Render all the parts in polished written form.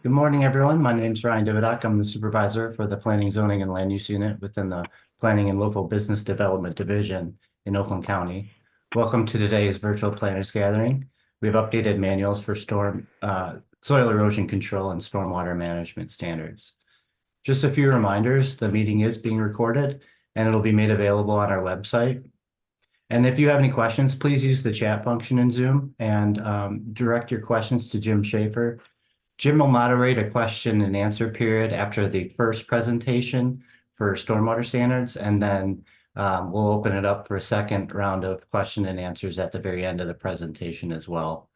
Good morning, everyone. My name is Ryan Dividock. I'm the supervisor for the Planning, Zoning, and Land Use Unit within the Planning and Local Business Development Division in Oakland County. Welcome to today's virtual planners gathering. We have updated manuals for soil erosion control and stormwater management standards. Just a few reminders, the meeting is being recorded and it'll be made available on our website. And if you have any questions, please use the chat function in Zoom and direct your questions to Jim Schaefer. Jim will moderate a question and answer period after the first presentation for stormwater standards, and then we'll open it up for a second round of question and answers at the very end of the presentation as well.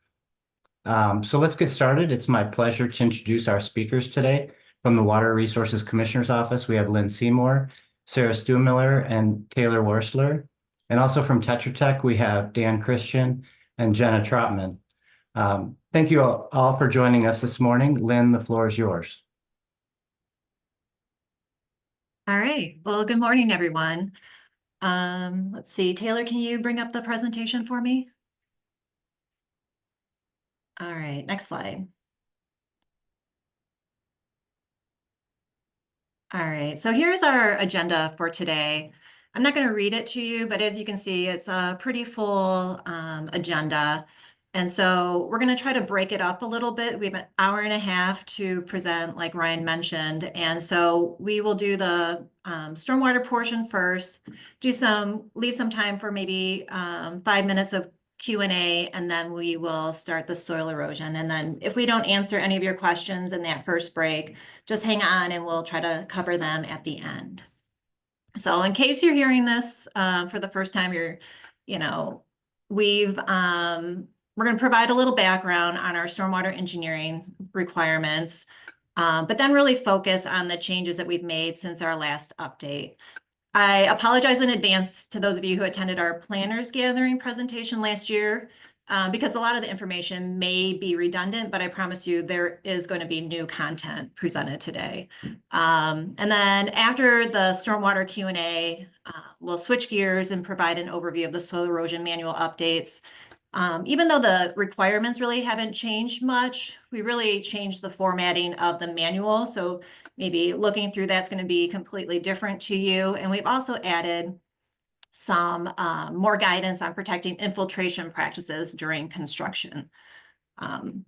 So let's get started. It's my pleasure to introduce our speakers today. From the Water Resources Commissioner's Office, we have Lynne Seymour, Sarah Stoomiller, and Taylor Warstler. And also from Tetra Tech, we have Dan Christian and Jenna Troppman. Thank you all for joining us this morning. Lynne, the floor is yours. All right. Well, good morning, everyone. Let's see. Taylor, can you bring up the presentation for me? All right. Next slide. All right. So here's our agenda for today. I'm not going to read it to you, but as you can see, it's a pretty full agenda. And so we're going to try to break it up a little bit. We have an hour and a half to present, like Ryan mentioned. And so we will do the stormwater portion first, leave some time for maybe 5 minutes of Q&A, and then we will start the soil erosion. And then if we don't answer any of your questions in that first break, just hang on and we'll try to cover them at the end. So in case you're hearing this for the first time, we're going to provide a little background on our stormwater engineering requirements, but then really focus on the changes that we've made since our last update. I apologize in advance to those of you who attended our planners gathering presentation last year, because a lot of the information may be redundant, but I promise you there is going to be new content presented today. And then after the stormwater Q&A, we'll switch gears and provide an overview of the soil erosion manual updates. Even though the requirements really haven't changed much, we really changed the formatting of the manual. So maybe looking through that's going to be completely different to you. And we've also added some more guidance on protecting infiltration practices during construction.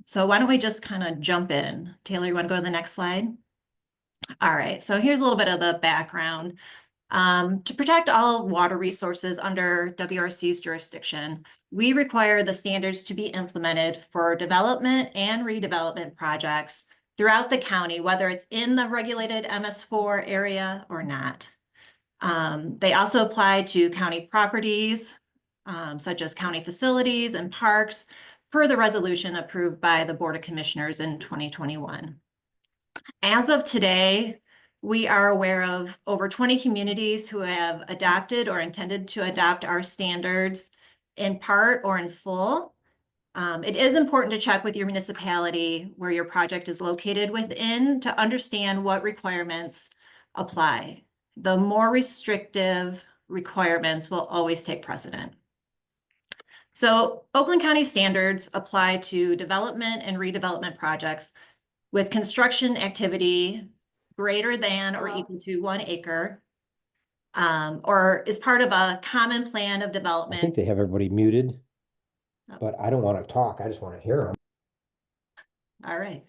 So why don't we just kind of jump in? Taylor, you want to go to the next slide? All right, so here's a little bit of the background. To protect all water resources under WRC's jurisdiction, we require the standards to be implemented for development and redevelopment projects throughout the county, whether it's in the regulated MS4 area or not. They also apply to county properties, such as county facilities and parks, per the resolution approved by the Board of Commissioners in 2021. As of today, we are aware of over 20 communities who have adopted or intended to adopt our standards in part or in full. It is important to check with your municipality where your project is located within to understand what requirements apply. The more restrictive requirements will always take precedent. So Oakland County standards apply to development and redevelopment projects with construction activity greater than or equal to 1 acre, or is part of a common plan of development. I think they have everybody muted, but I don't want to talk. I just want to hear them. All right.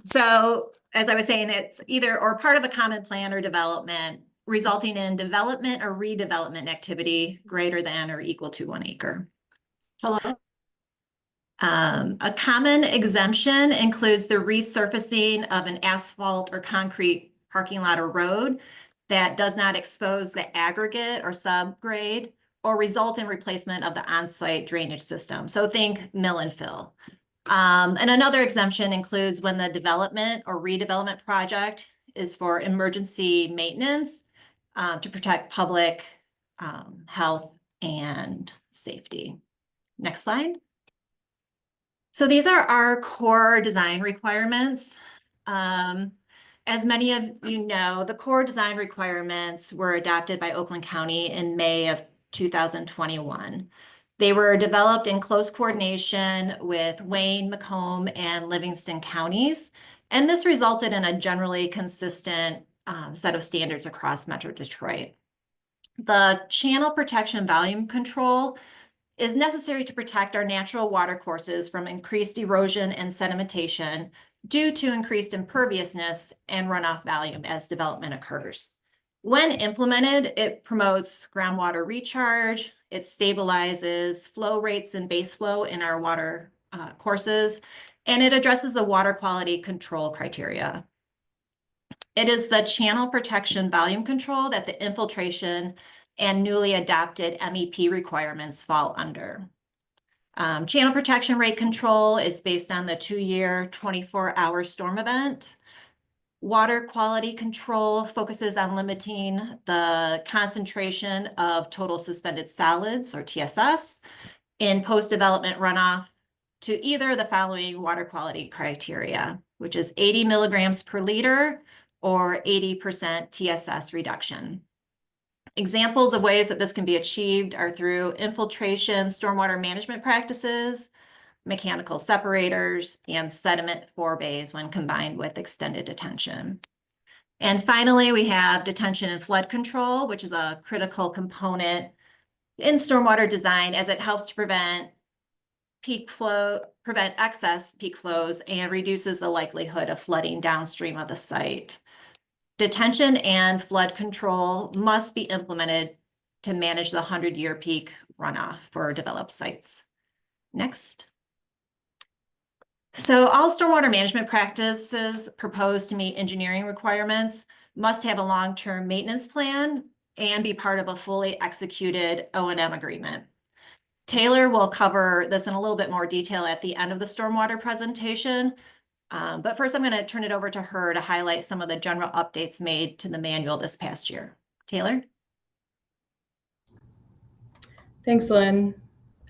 So as I was saying, it's either or part of a common plan or development resulting in development or redevelopment activity greater than or equal to 1 acre. Hello. A common exemption includes the resurfacing of an asphalt or concrete parking lot or road that does not expose the aggregate or subgrade or result in replacement of the on-site drainage system. So think mill and fill. And another exemption includes when the development or redevelopment project is for emergency maintenance to protect public health and safety. Next slide. So these are our core design requirements. As many of you know, the core design requirements were adopted by Oakland County in May of 2021. They were developed in close coordination with Wayne, Macomb, and Livingston counties, and this resulted in a generally consistent set of standards across Metro Detroit. The channel protection volume control is necessary to protect our natural water courses from increased erosion and sedimentation due to increased imperviousness and runoff volume as development occurs. When implemented, it promotes groundwater recharge, it stabilizes flow rates and base flow in our water courses, and it addresses the water quality control criteria. It is the channel protection volume control that the infiltration and newly adopted MEP requirements fall under. Channel protection rate control is based on the 2-year, 24-hour storm event. Water quality control focuses on limiting the concentration of total suspended solids, or TSS, in post-development runoff to either of the following water quality criteria, which is 80 milligrams per liter or 80% TSS reduction. Examples of ways that this can be achieved are through infiltration, stormwater management practices, mechanical separators, and sediment forebays when combined with extended detention. And finally, we have detention and flood control, which is a critical component in stormwater design as it helps to prevent excess peak flows and reduces the likelihood of flooding downstream of the site. Detention and flood control must be implemented to manage the 100-year peak runoff for developed sites. Next. So all stormwater management practices proposed to meet engineering requirements must have a long-term maintenance plan and be part of a fully executed O&M agreement. Taylor will cover this in a little bit more detail at the end of the stormwater presentation. But first, I'm going to turn it over to her to highlight some of the general updates made to the manual this past year. Taylor? Thanks, Lynn.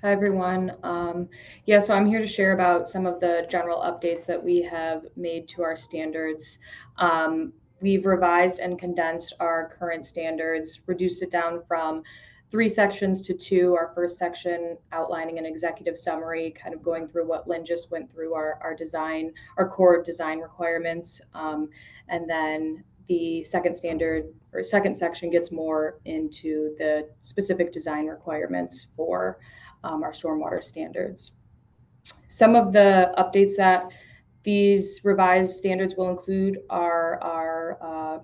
Hi, everyone. So I'm here to share about some of the general updates that we have made to our standards. We've revised and condensed our current standards, reduced it down from 3 sections to 2. Our first section outlining an executive summary, kind of going through what Lynn just went through, our design, our core design requirements. And then the second section gets more into the specific design requirements for our stormwater standards. Some of the updates that these revised standards will include are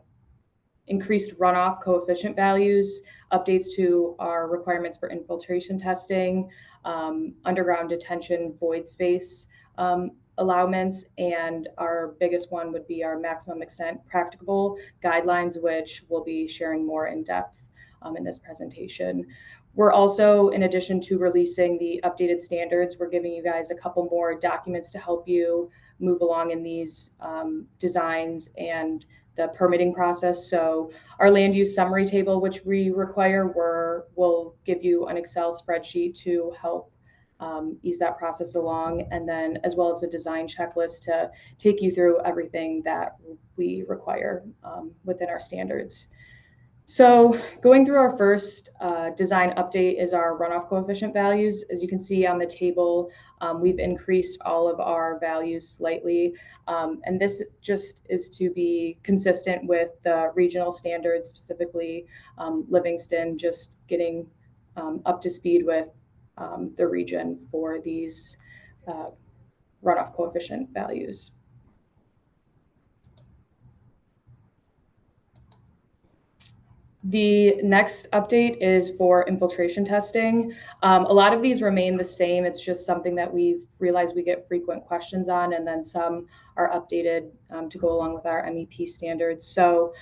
increased runoff coefficient values, updates to our requirements for infiltration testing, underground detention void space allowments, and our biggest one would be our maximum extent practicable guidelines, which we'll be sharing more in depth in this presentation. We're also, in addition to releasing the updated standards, we're giving you guys a couple more documents to help you move along in these designs and the permitting process. So our land use summary table, which we require, will give you an Excel spreadsheet to help ease that process along, and then as well as a design checklist to take you through everything that we require within our standards. So going through our first design update is our runoff coefficient values. As you can see on the table, we've increased all of our values slightly. And this just is to be consistent with the regional standards, specifically Livingston, just getting up to speed with the region for these runoff coefficient values. The next update is for infiltration testing. A lot of these remain the same. It's just something that we've realized we get frequent questions on, and then some are updated to go along with our MEP standards. So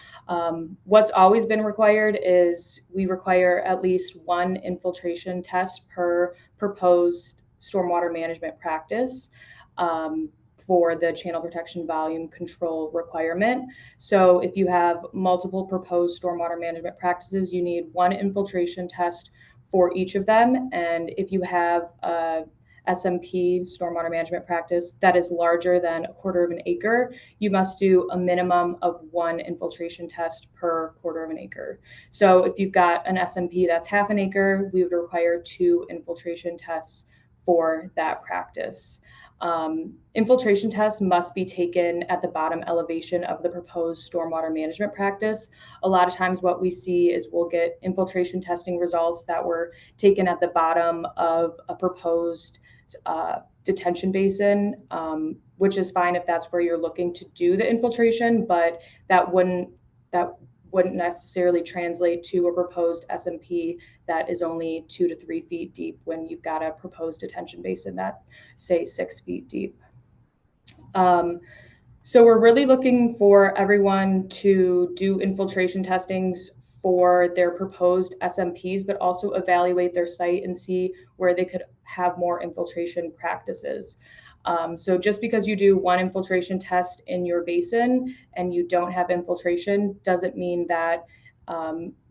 what's always been required is we require at least 1 infiltration test per proposed stormwater management practice for the channel protection volume control requirement. So if you have multiple proposed stormwater management practices, you need 1 infiltration test for each of them. And if you have SMP, stormwater management practice, that is larger than 1/4 of an acre, you must do a minimum of 1 infiltration test per 1/4 of an acre. So if you've got an SMP that's 1/2 an acre, we would require 2 infiltration tests for that practice. Infiltration tests must be taken at the bottom elevation of the proposed stormwater management practice. A lot of times what we see is we'll get infiltration testing results that were taken at the bottom of a proposed detention basin, which is fine if that's where you're looking to do the infiltration, but that wouldn't necessarily translate to a proposed SMP that is only 2 to 3 feet deep when you've got a proposed detention basin that, say, 6 feet deep. So we're really looking for everyone to do infiltration testings for their proposed SMPs, but also evaluate their site and see where they could have more infiltration practices. So just because you do 1 infiltration test in your basin and you don't have infiltration doesn't mean that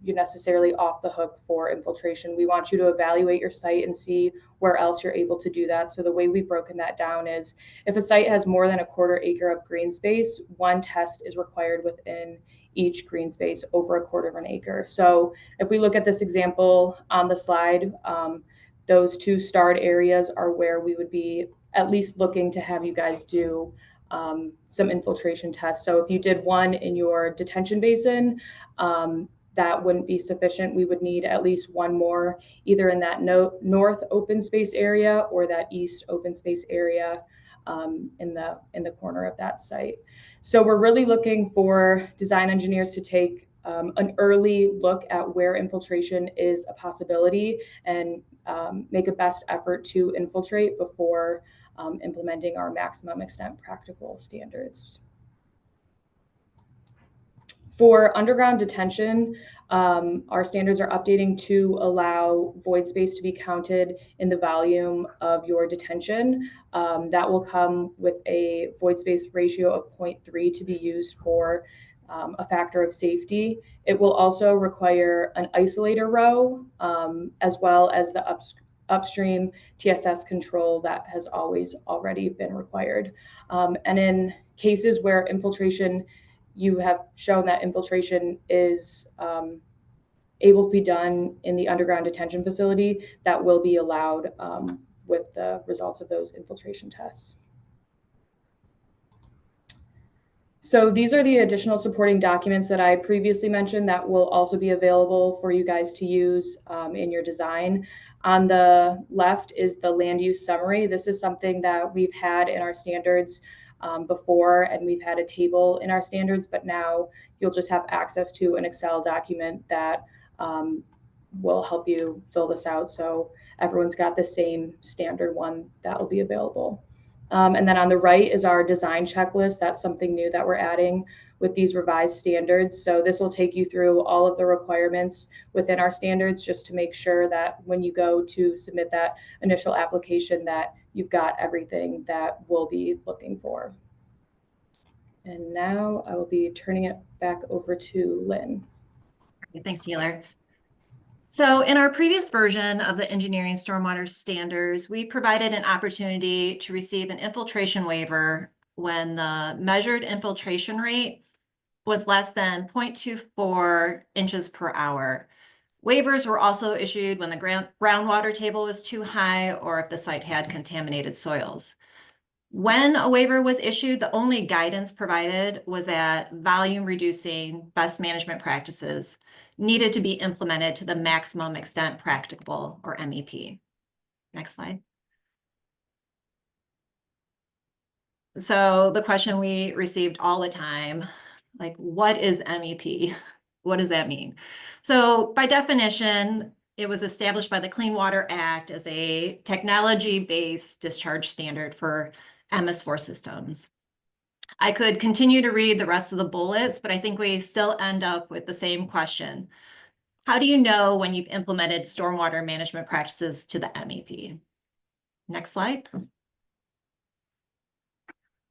you're necessarily off the hook for infiltration. We want you to evaluate your site and see where else you're able to do that. So the way we've broken that down is if a site has more than 1/4 acre of green space, 1 test is required within each green space over 1/4 of an acre. So if we look at this example on the slide, those 2 starred areas are where we would be at least looking to have you guys do some infiltration tests. So if you did 1 in your detention basin, that wouldn't be sufficient. We would need at least 1 more, either in that north open space area or that east open space area in the corner of that site. So we're really looking for design engineers to take an early look at where infiltration is a possibility and make a best effort to infiltrate before implementing our maximum extent practical standards. For underground detention, our standards are updating to allow void space to be counted in the volume of your detention. That will come with a void space ratio of 0.3 to be used for a factor of safety. It will also require an isolator row, as well as the upstream TSS control that has always already been required. And in cases where infiltration, you have shown that infiltration is able to be done in the underground detention facility, that will be allowed with the results of those infiltration tests. So these are the additional supporting documents that I previously mentioned that will also be available for you guys to use in your design. On the left is the land use summary. This is something that we've had in our standards before, and we've had a table in our standards, but now you'll just have access to an Excel document that will help you fill this out. So everyone's got the same standard one that will be available. And then on the right is our design checklist. That's something new that we're adding with these revised standards. So this will take you through all of the requirements within our standards just to make sure that when you go to submit that initial application that you've got everything that we'll be looking for. And now I will be turning it back over to Lynn. Thanks, Healer. So in our previous version of the engineering stormwater standards, we provided an opportunity to receive an infiltration waiver when the measured infiltration rate was less than 0.24 inches per hour. Waivers were also issued when the groundwater table was too high or if the site had contaminated soils. When a waiver was issued, the only guidance provided was that volume reducing best management practices needed to be implemented to the maximum extent practicable, or MEP. Next slide. So the question we received all the time, like, what is MEP? What does that mean? So by definition, it was established by the Clean Water Act as a technology-based discharge standard for MS4 systems. I could continue to read the rest of the bullets, but I think we still end up with the same question. How do you know when you've implemented stormwater management practices to the MEP? Next slide.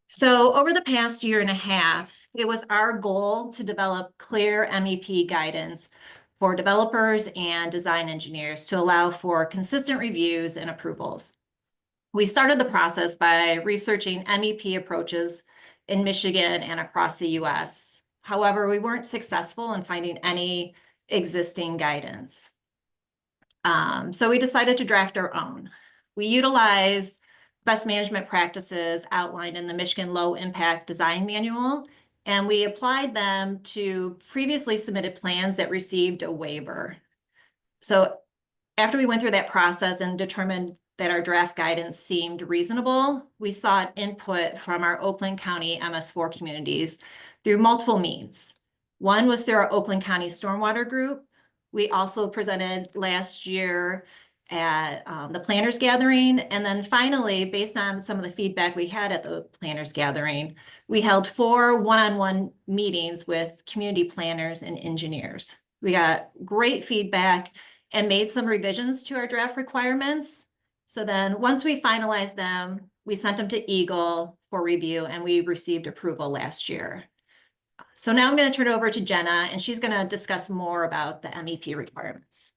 So over the past year and a half, it was our goal to develop clear MEP guidance for developers and design engineers to allow for consistent reviews and approvals. We started the process by researching MEP approaches in Michigan and across the US. However, we weren't successful in finding any existing guidance. So we decided to draft our own. We utilized best management practices outlined in the Michigan Low Impact Design Manual, and we applied them to previously submitted plans that received a waiver. So after we went through that process and determined that our draft guidance seemed reasonable, we sought input from our Oakland County MS4 communities through multiple means. One was through our Oakland County Stormwater Group. We also presented last year at the planners gathering. And then finally, based on some of the feedback we had at the planners gathering, we held 4 one-on-one meetings with community planners and engineers. We got great feedback and made some revisions to our draft requirements. So then once we finalized them, we sent them to Eagle for review and we received approval last year. So now I'm going to turn it over to Jenna and she's going to discuss more about the MEP requirements.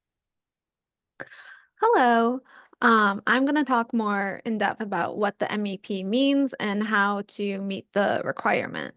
Hello. I'm going to talk more in depth about what the MEP means and how to meet the requirement.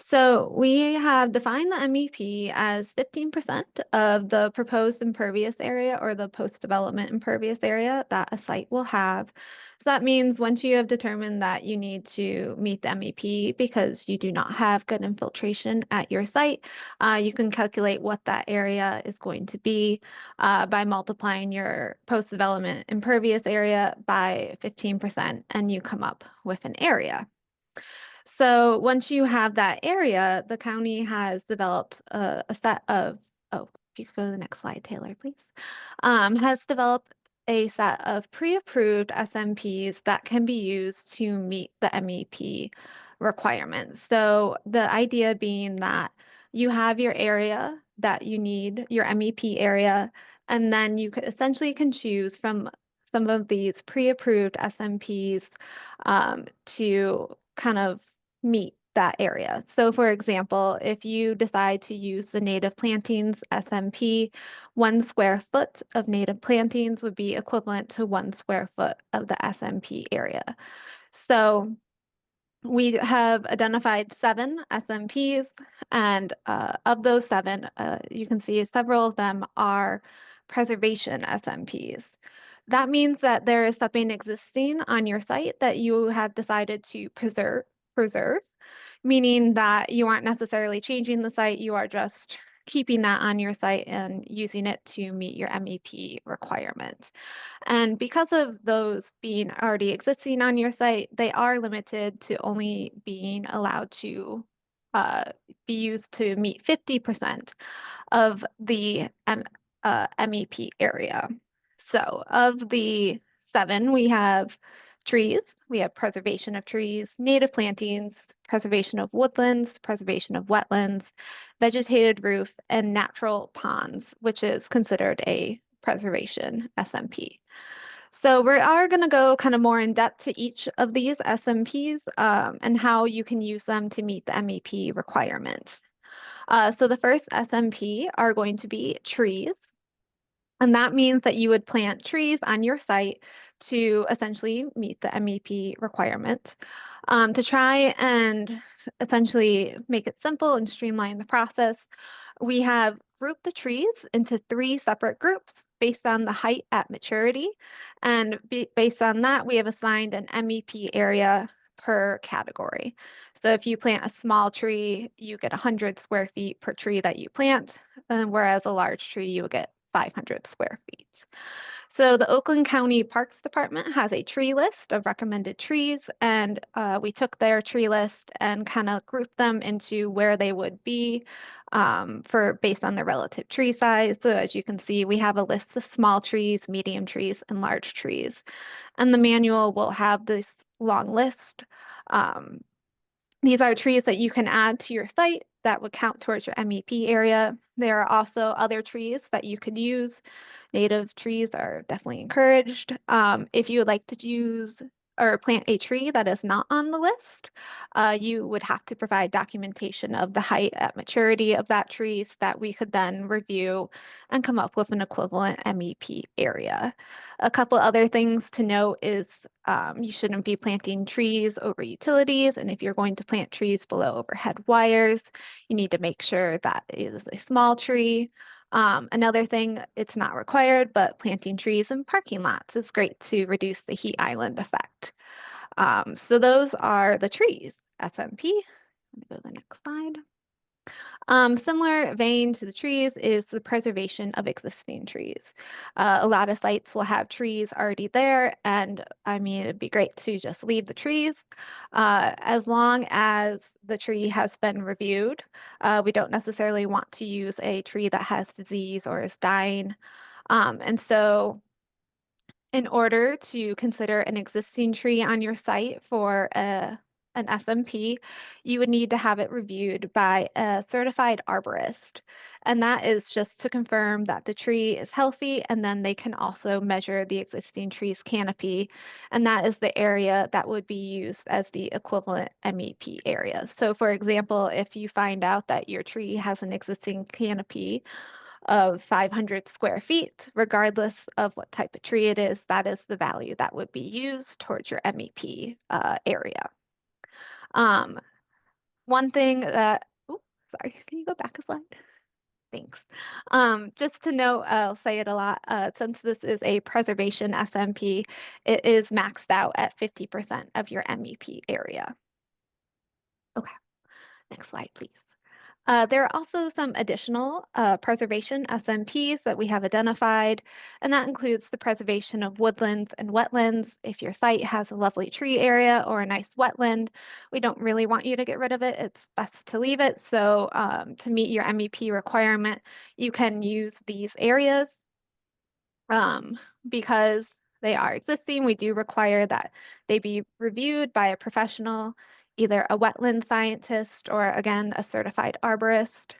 So we have defined the MEP as 15% of the proposed impervious area or the post-development impervious area that a site will have. So that means once you have determined that you need to meet the MEP because you do not have good infiltration at your site, you can calculate what that area is going to be by multiplying your post-development impervious area by 15%, and you come up with an area. So once you have that area, the county has developed a set of, if you could go to the next slide, Taylor, please, has developed a set of pre-approved SMPs that can be used to meet the MEP requirements. So the idea being that you have your area that you need, your MEP area, and then you essentially can choose from some of these pre-approved SMPs to kind of meet that area. So for example, if you decide to use the native plantings SMP, 1 square foot of native plantings would be equivalent to 1 square foot of the SMP area. So we have identified 7 SMPs, and of those 7, you can see several of them are preservation SMPs. That means that there is something existing on your site that you have decided to preserve, meaning that you aren't necessarily changing the site, you are just keeping that on your site and using it to meet your MEP requirements. And because of those being already existing on your site, they are limited to only being allowed to be used to meet 50% of the MEP area. So of the 7, we have trees, we have preservation of trees, native plantings, preservation of woodlands, preservation of wetlands, vegetated roof, and natural ponds, which is considered a preservation SMP. So we are going to go kind of more in depth to each of these SMPs and how you can use them to meet the MEP requirements. So the first SMP are going to be trees. And that means that you would plant trees on your site to essentially meet the MEP requirement. To try and essentially make it simple and streamline the process, we have grouped the trees into 3 separate groups based on the height at maturity. And based on that, we have assigned an MEP area per category. So if you plant a small tree, you get 100 square feet per tree that you plant, whereas a large tree, you will get 500 square feet. So the Oakland County Parks Department has a tree list of recommended trees, and we took their tree list and kind of grouped them into where they would be based on their relative tree size. So as you can see, we have a list of small trees, medium trees, and large trees. And the manual will have this long list. These are trees that you can add to your site that would count towards your MEP area. There are also other trees that you could use. Native trees are definitely encouraged. If you would like to use or plant a tree that is not on the list, you would have to provide documentation of the height at maturity of that tree so that we could then review and come up with an equivalent MEP area. A couple other things to note is you shouldn't be planting trees over utilities, and if you're going to plant trees below overhead wires, you need to make sure that it is a small tree. Another thing, it's not required, but planting trees in parking lots is great to reduce the heat island effect. So those are the trees, SMP. Let me go to the next slide. Similar vein to the trees is the preservation of existing trees. A lot of sites will have trees already there, and I mean, it'd be great to just leave the trees. As long as the tree has been reviewed, we don't necessarily want to use a tree that has disease or is dying. And so in order to consider an existing tree on your site for an SMP, you would need to have it reviewed by a certified arborist. And that is just to confirm that the tree is healthy, and then they can also measure the existing tree's canopy. And that is the area that would be used as the equivalent MEP area. So for example, if you find out that your tree has an existing canopy of 500 square feet, regardless of what type of tree it is, that is the value that would be used towards your MEP area. One thing that, oh, sorry, can you go back a slide? Thanks. Just to note, I'll say it a lot, since this is a preservation SMP, it is maxed out at 50% of your MEP area. Okay, next slide, please. There are also some additional preservation SMPs that we have identified, and that includes the preservation of woodlands and wetlands. If your site has a lovely tree area or a nice wetland, we don't really want you to get rid of it. It's best to leave it. So to meet your MEP requirement, you can use these areas. Because they are existing, we do require that they be reviewed by a professional, either a wetland scientist or, again, a certified arborist.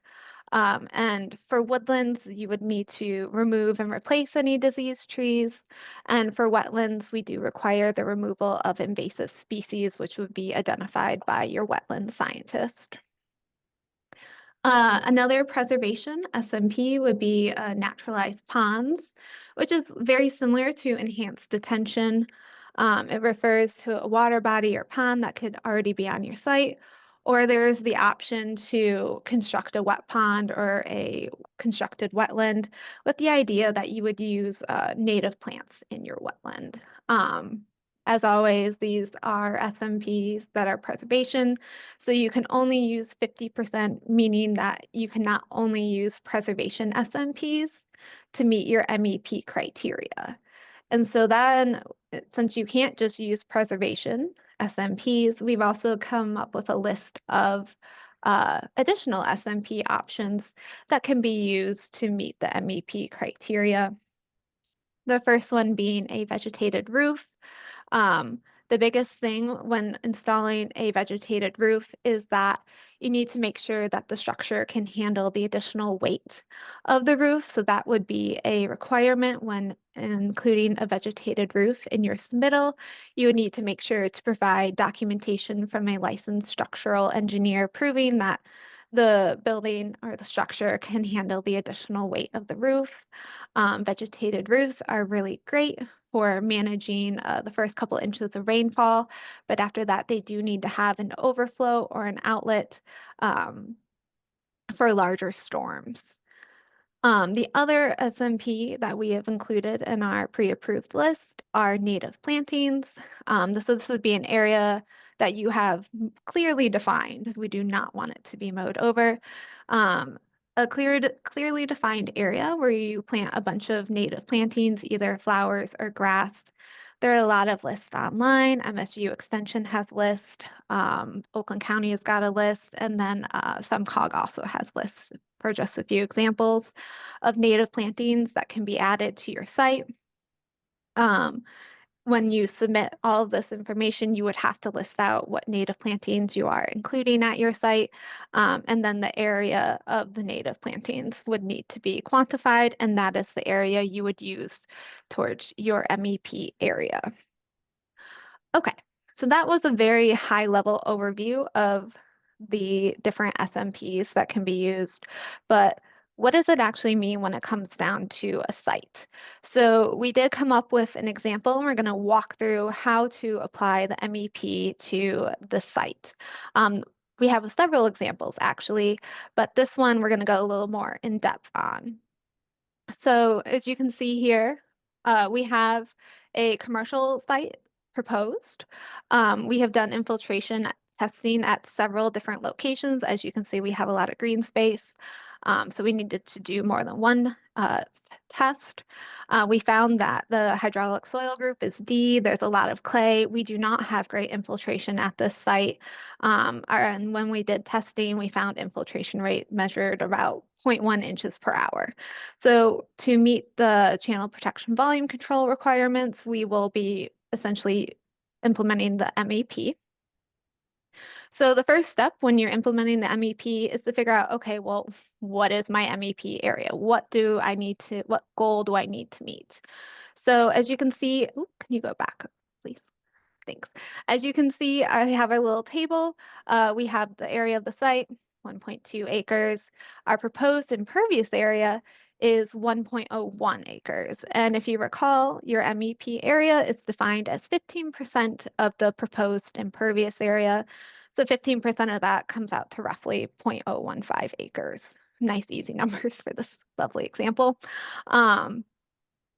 And for woodlands, you would need to remove and replace any diseased trees. And for wetlands, we do require the removal of invasive species, which would be identified by your wetland scientist. Another preservation SMP would be naturalized ponds, which is very similar to enhanced detention. It refers to a water body or pond that could already be on your site, or there's the option to construct a wet pond or a constructed wetland with the idea that you would use native plants in your wetland. As always, these are SMPs that are preservation, so you can only use 50%, meaning that you can not only use preservation SMPs to meet your MEP criteria. And so then, since you can't just use preservation SMPs, we've also come up with a list of additional SMP options that can be used to meet the MEP criteria. The first one being a vegetated roof. The biggest thing when installing a vegetated roof is that you need to make sure that the structure can handle the additional weight of the roof. So that would be a requirement when including a vegetated roof in your submittal. You would need to make sure to provide documentation from a licensed structural engineer proving that the building or the structure can handle the additional weight of the roof. Vegetated roofs are really great for managing the first couple inches of rainfall, but after that, they do need to have an overflow or an outlet for larger storms. The other SMP that we have included in our pre-approved list are native plantings. This would be an area that you have clearly defined. We do not want it to be mowed over. A clearly defined area where you plant a bunch of native plantings, either flowers or grass. There are a lot of lists online. MSU Extension has lists. Oakland County has got a list, and then SEMCOG also has lists for just a few examples of native plantings that can be added to your site. When you submit all of this information, you would have to list out what native plantings you are including at your site, and then the area of the native plantings would need to be quantified, and that is the area you would use towards your MEP area. Okay, so that was a very high level overview of the different SMPs that can be used, but what does it actually mean when it comes down to a site? So we did come up with an example, and we're going to walk through how to apply the MEP to the site. We have several examples actually, but this one we're going to go a little more in depth on. So as you can see here, we have a commercial site proposed. We have done infiltration testing at several different locations. As you can see, we have a lot of green space. So we needed to do more than one test. We found that the hydraulic soil group is D. There's a lot of clay. We do not have great infiltration at this site. And when we did testing, we found infiltration rate measured about 0.1 inches per hour. So to meet the channel protection volume control requirements, we will be essentially implementing the MEP. So the first step when you're implementing the MEP is to figure out, okay, well, what is my MEP area? What goal do I need to meet? So as you can see, can you go back, please? Thanks. As you can see, I have a little table. We have the area of the site, 1.2 acres. Our proposed impervious area is 1.01 acres. And if you recall, your MEP area is defined as 15% of the proposed impervious area. So 15% of that comes out to roughly 0.015 acres. Nice, easy numbers for this lovely example. And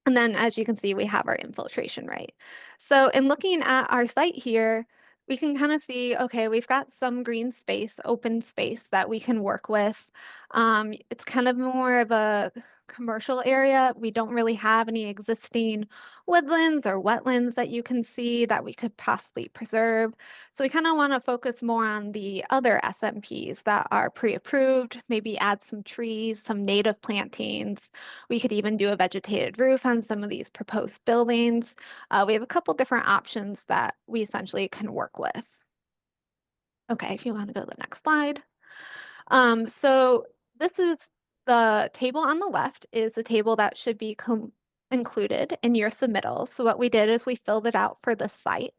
then as you can see, we have our infiltration rate. So in looking at our site here, we can kind of see, okay, we've got some green space, open space that we can work with. It's kind of more of a commercial area. We don't really have any existing woodlands or wetlands that you can see that we could possibly preserve. So we kind of want to focus more on the other SMPs that are pre-approved, maybe add some trees, some native plantings. We could even do a vegetated roof on some of these proposed buildings. We have a couple different options that we essentially can work with. Okay, if you want to go to the next slide. So this is the table on the left is the table that should be included in your submittal. So what we did is we filled it out for the site.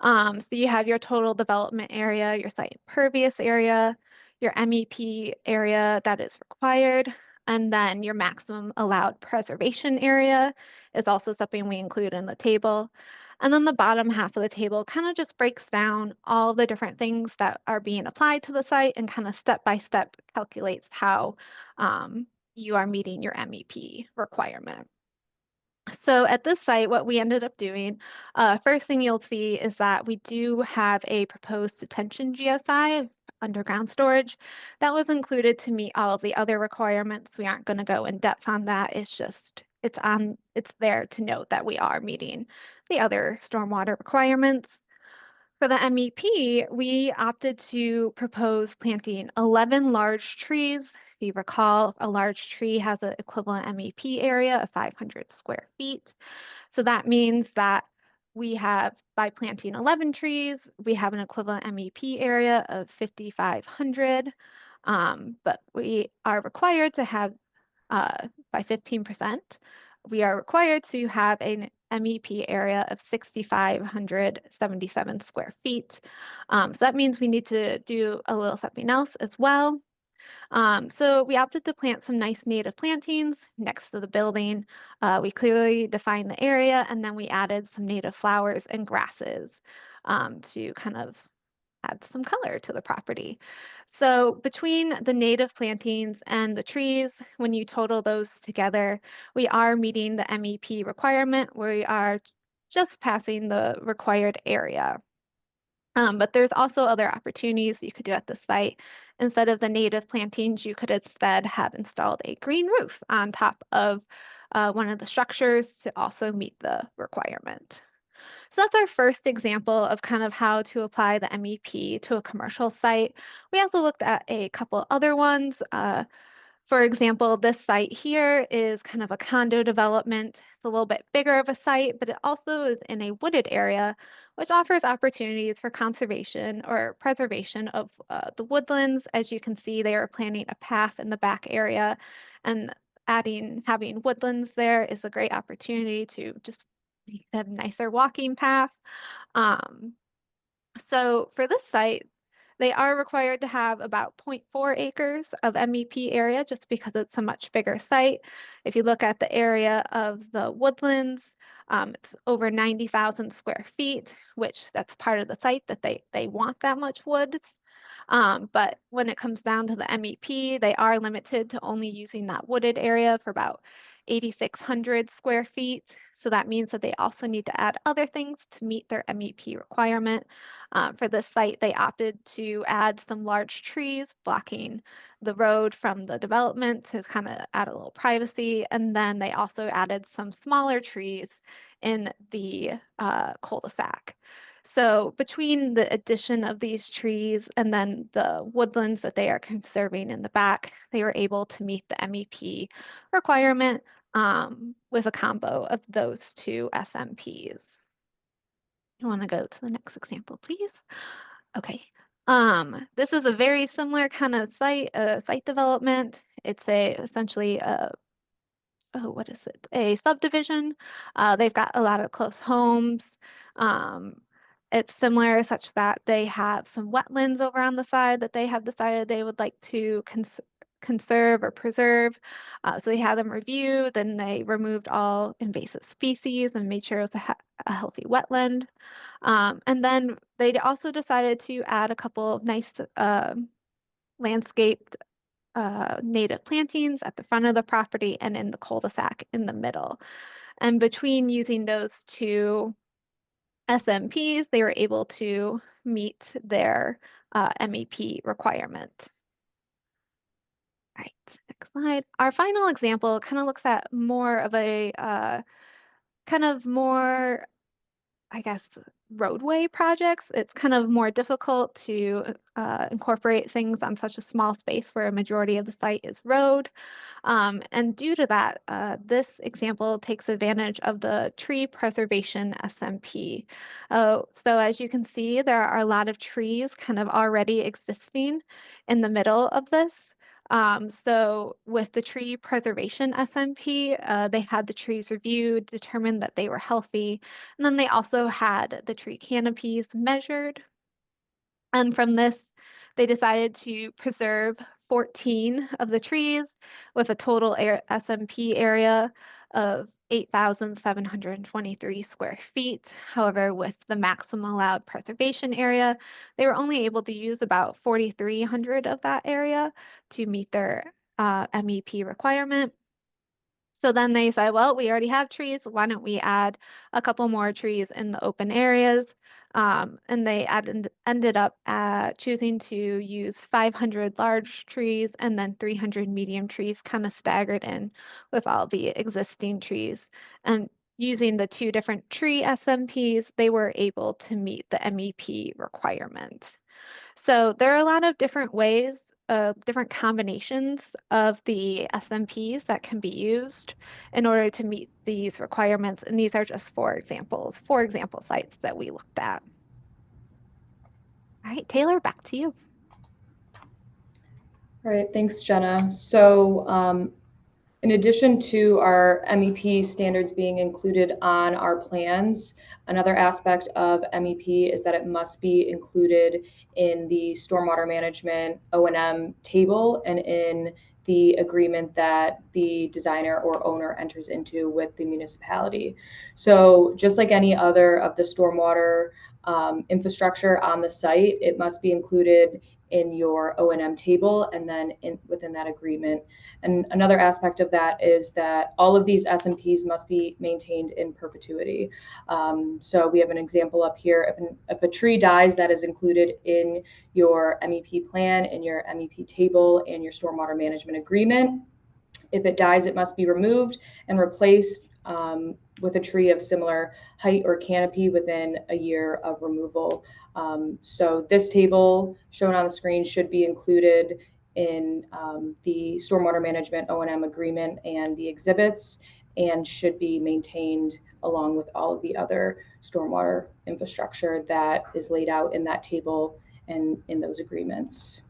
So you have your total development area, your site impervious area, your MEP area that is required, and then your maximum allowed preservation area is also something we include in the table. And then the bottom half of the table kind of just breaks down all the different things that are being applied to the site and kind of step by step calculates how you are meeting your MEP requirement. So at this site, what we ended up doing, first thing you'll see is that we do have a proposed detention GSI, underground storage, that was included to meet all of the other requirements. We aren't going to go in depth on that. It's just, it's there to note that we are meeting the other stormwater requirements. For the MEP, we opted to propose planting 11 large trees. If you recall, a large tree has an equivalent MEP area of 500 square feet. So that means that we have, by planting 11 trees, we have an equivalent MEP area of 5,500. But we are required to have, by 15%, we are required to have an MEP area of 6,577 square feet. So that means we need to do a little something else as well. So we opted to plant some nice native plantings next to the building. We clearly defined the area, and then we added some native flowers and grasses to kind of add some color to the property. So between the native plantings and the trees, when you total those together, we are meeting the MEP requirement. We are just passing the required area. But there's also other opportunities you could do at the site. Instead of the native plantings, you could instead have installed a green roof on top of one of the structures to also meet the requirement. So that's our first example of kind of how to apply the MEP to a commercial site. We also looked at a couple other ones. For example, this site here is kind of a condo development. It's a little bit bigger of a site, but it also is in a wooded area, which offers opportunities for conservation or preservation of the woodlands. As you can see, they are planning a path in the back area, and having woodlands there is a great opportunity to just You can have a nicer walking path. So for this site, they are required to have about 0.4 acres of MEP area just because it's a much bigger site. If you look at the area of the woodlands, it's over 90,000 square feet, which that's part of the site that they want that much woods. But when it comes down to the MEP, they are limited to only using that wooded area for about 8,600 square feet. So that means that they also need to add other things to meet their MEP requirement. For this site, they opted to add some large trees blocking the road from the development to kind of add a little privacy. And then they also added some smaller trees in the cul-de-sac. So between the addition of these trees and then the woodlands that they are conserving in the back, they were able to meet the MEP requirement with a combo of those two SMPs. I want to go to the next example, please. Okay. This is a very similar kind of site development. It's essentially what is it? A subdivision. They've got a lot of close homes. It's similar such that they have some wetlands over on the side that they have decided they would like to conserve or preserve. So they had them reviewed, then they removed all invasive species and made sure it was a healthy wetland. And then they also decided to add a couple of nice landscaped native plantings at the front of the property and in the cul-de-sac in the middle. And between using those two SMPs, they were able to meet their MEP requirement. All right, next slide. Our final example kind of looks at more of a I guess, roadway projects. It's kind of more difficult to incorporate things on such a small space where a majority of the site is road. And due to that, this example takes advantage of the tree preservation SMP. So as you can see, there are a lot of trees kind of already existing in the middle of this. So with the tree preservation SMP, they had the trees reviewed, determined that they were healthy, and then they also had the tree canopies measured. And from this, they decided to preserve 14 of the trees with a total SMP area of 8,723 square feet. However, with the maximum allowed preservation area, they were only able to use about 4,300 of that area to meet their MEP requirement. So then they said, well, we already have trees. Why don't we add a couple more trees in the open areas? And they ended up choosing to use 500 large trees and then 300 medium trees kind of staggered in with all the existing trees. And using the two different tree SMPs, they were able to meet the MEP requirement. So there are a lot of different ways, different combinations of the SMPs that can be used in order to meet these requirements. And these are just four example sites that we looked at. All right, Taylor, back to you. All right, thanks, Jenna. So in addition to our MEP standards being included on our plans, another aspect of MEP is that it must be included in the stormwater management O&M table and in the agreement that the designer or owner enters into with the municipality. So just like any other of the stormwater infrastructure on the site, it must be included in your O&M table and then within that agreement. And another aspect of that is that all of these SMPs must be maintained in perpetuity. So we have an example up here. If a tree dies, that is included in your MEP plan, in your MEP table, and your stormwater management agreement. If it dies, it must be removed and replaced with a tree of similar height or canopy within a year of removal. So this table shown on the screen should be included in the stormwater management O&M agreement and the exhibits, and should be maintained along with all of the other stormwater infrastructure that is laid out in that table and in those agreements.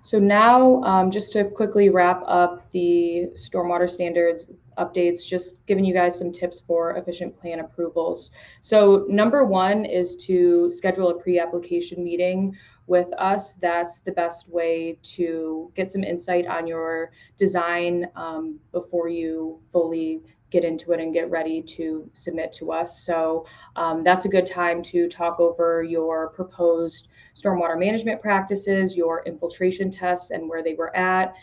So now, just to quickly wrap up the stormwater standards updates, just giving you guys some tips for efficient plan approvals. So number one is to schedule a pre-application meeting with us. That's the best way to get some insight on your design before you fully get into it and get ready to submit to us. So that's a good time to talk over your proposed stormwater management practices, your infiltration tests and where they were at,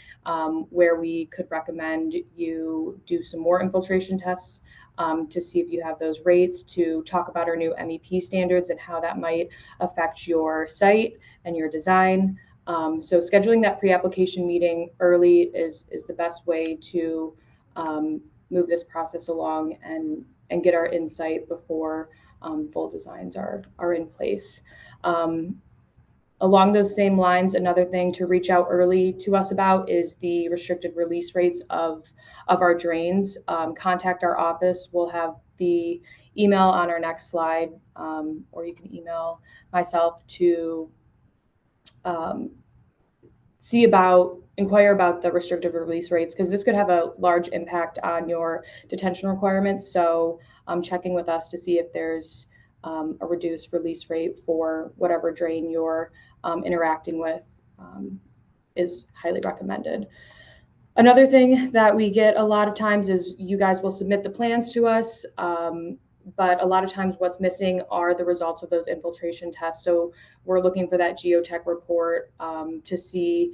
where we could recommend you do some more infiltration tests to see if you have those rates, to talk about our new MEP standards and how that might affect your site and your design. So scheduling that pre-application meeting early is the best way to move this process along and get our insight before full designs are in place. Along those same lines, another thing to reach out early to us about is the restricted release rates of our drains. Contact our office. We'll have the email on our next slide, or you can email myself to inquire about the restricted release rates, because this could have a large impact on your detention requirements. So checking with us to see if there's a reduced release rate for whatever drain you're interacting with is highly recommended. Another thing that we get a lot of times is you guys will submit the plans to us, but a lot of times what's missing are the results of those infiltration tests. So we're looking for that geotech report to see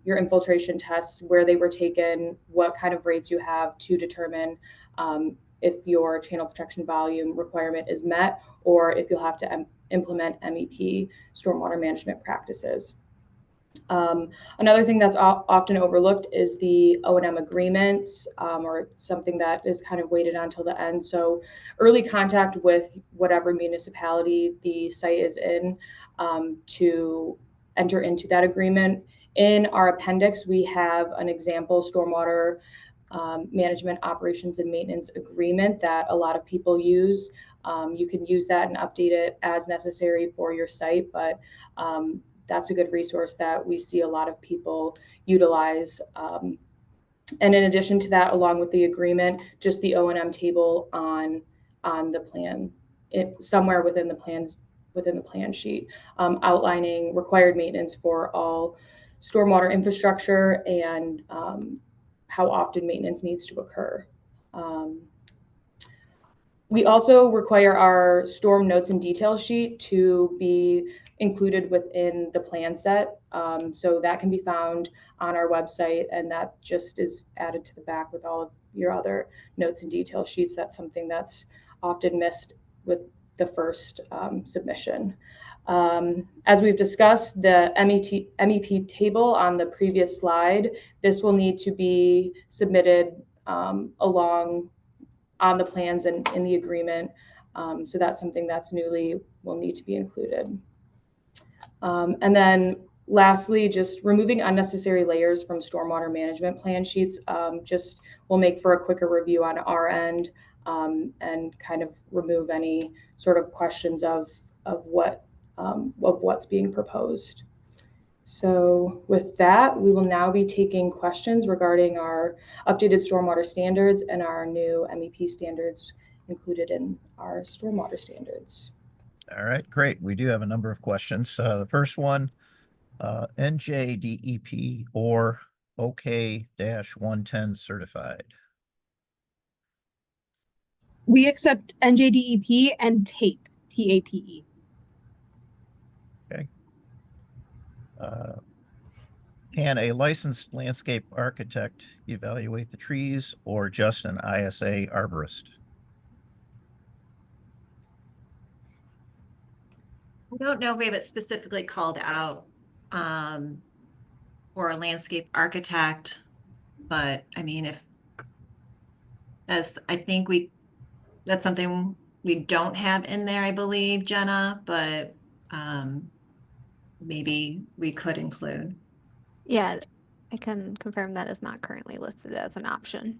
your infiltration tests, where they were taken, what kind of rates you have to determine if your channel protection volume requirement is met, or if you'll have to implement MEP stormwater management practices. Another thing that's often overlooked is the O&M agreements, or something that is kind of waited until the end. So early contact with whatever municipality the site is in to enter into that agreement. In our appendix, we have an example stormwater management operations and maintenance agreement that a lot of people use. You can use that and update it as necessary for your site, but that's a good resource that we see a lot of people utilize. And in addition to that, along with the agreement, just the O&M table on the plan, somewhere within the plan sheet, outlining required maintenance for all stormwater infrastructure and how often maintenance needs to occur. We also require our storm notes and detail sheet to be included within the plan set. So that can be found on our website, and that just is added to the back with all of your other notes and detail sheets. That's something that's often missed with the first submission. As we've discussed, the MEP table on the previous slide, this will need to be submitted along on the plans and in the agreement. So that's something that's newly will need to be included. And then lastly, just removing unnecessary layers from stormwater management plan sheets just will make for a quicker review on our end and kind of remove any sort of questions of what's being proposed. So with that, we will now be taking questions regarding our updated stormwater standards and our new MEP standards included in our stormwater standards. All right, great. We do have a number of questions. The first one, NJDEP or OK-110 certified. We accept NJDEP and TAPE, TAPE. Okay. Can a licensed landscape architect evaluate the trees or just an ISA arborist? I don't know if we have it specifically called out for a landscape architect, but I mean, I think that's something we don't have in there, I believe, Jenna, but maybe we could include. Yeah, I can confirm that is not currently listed as an option.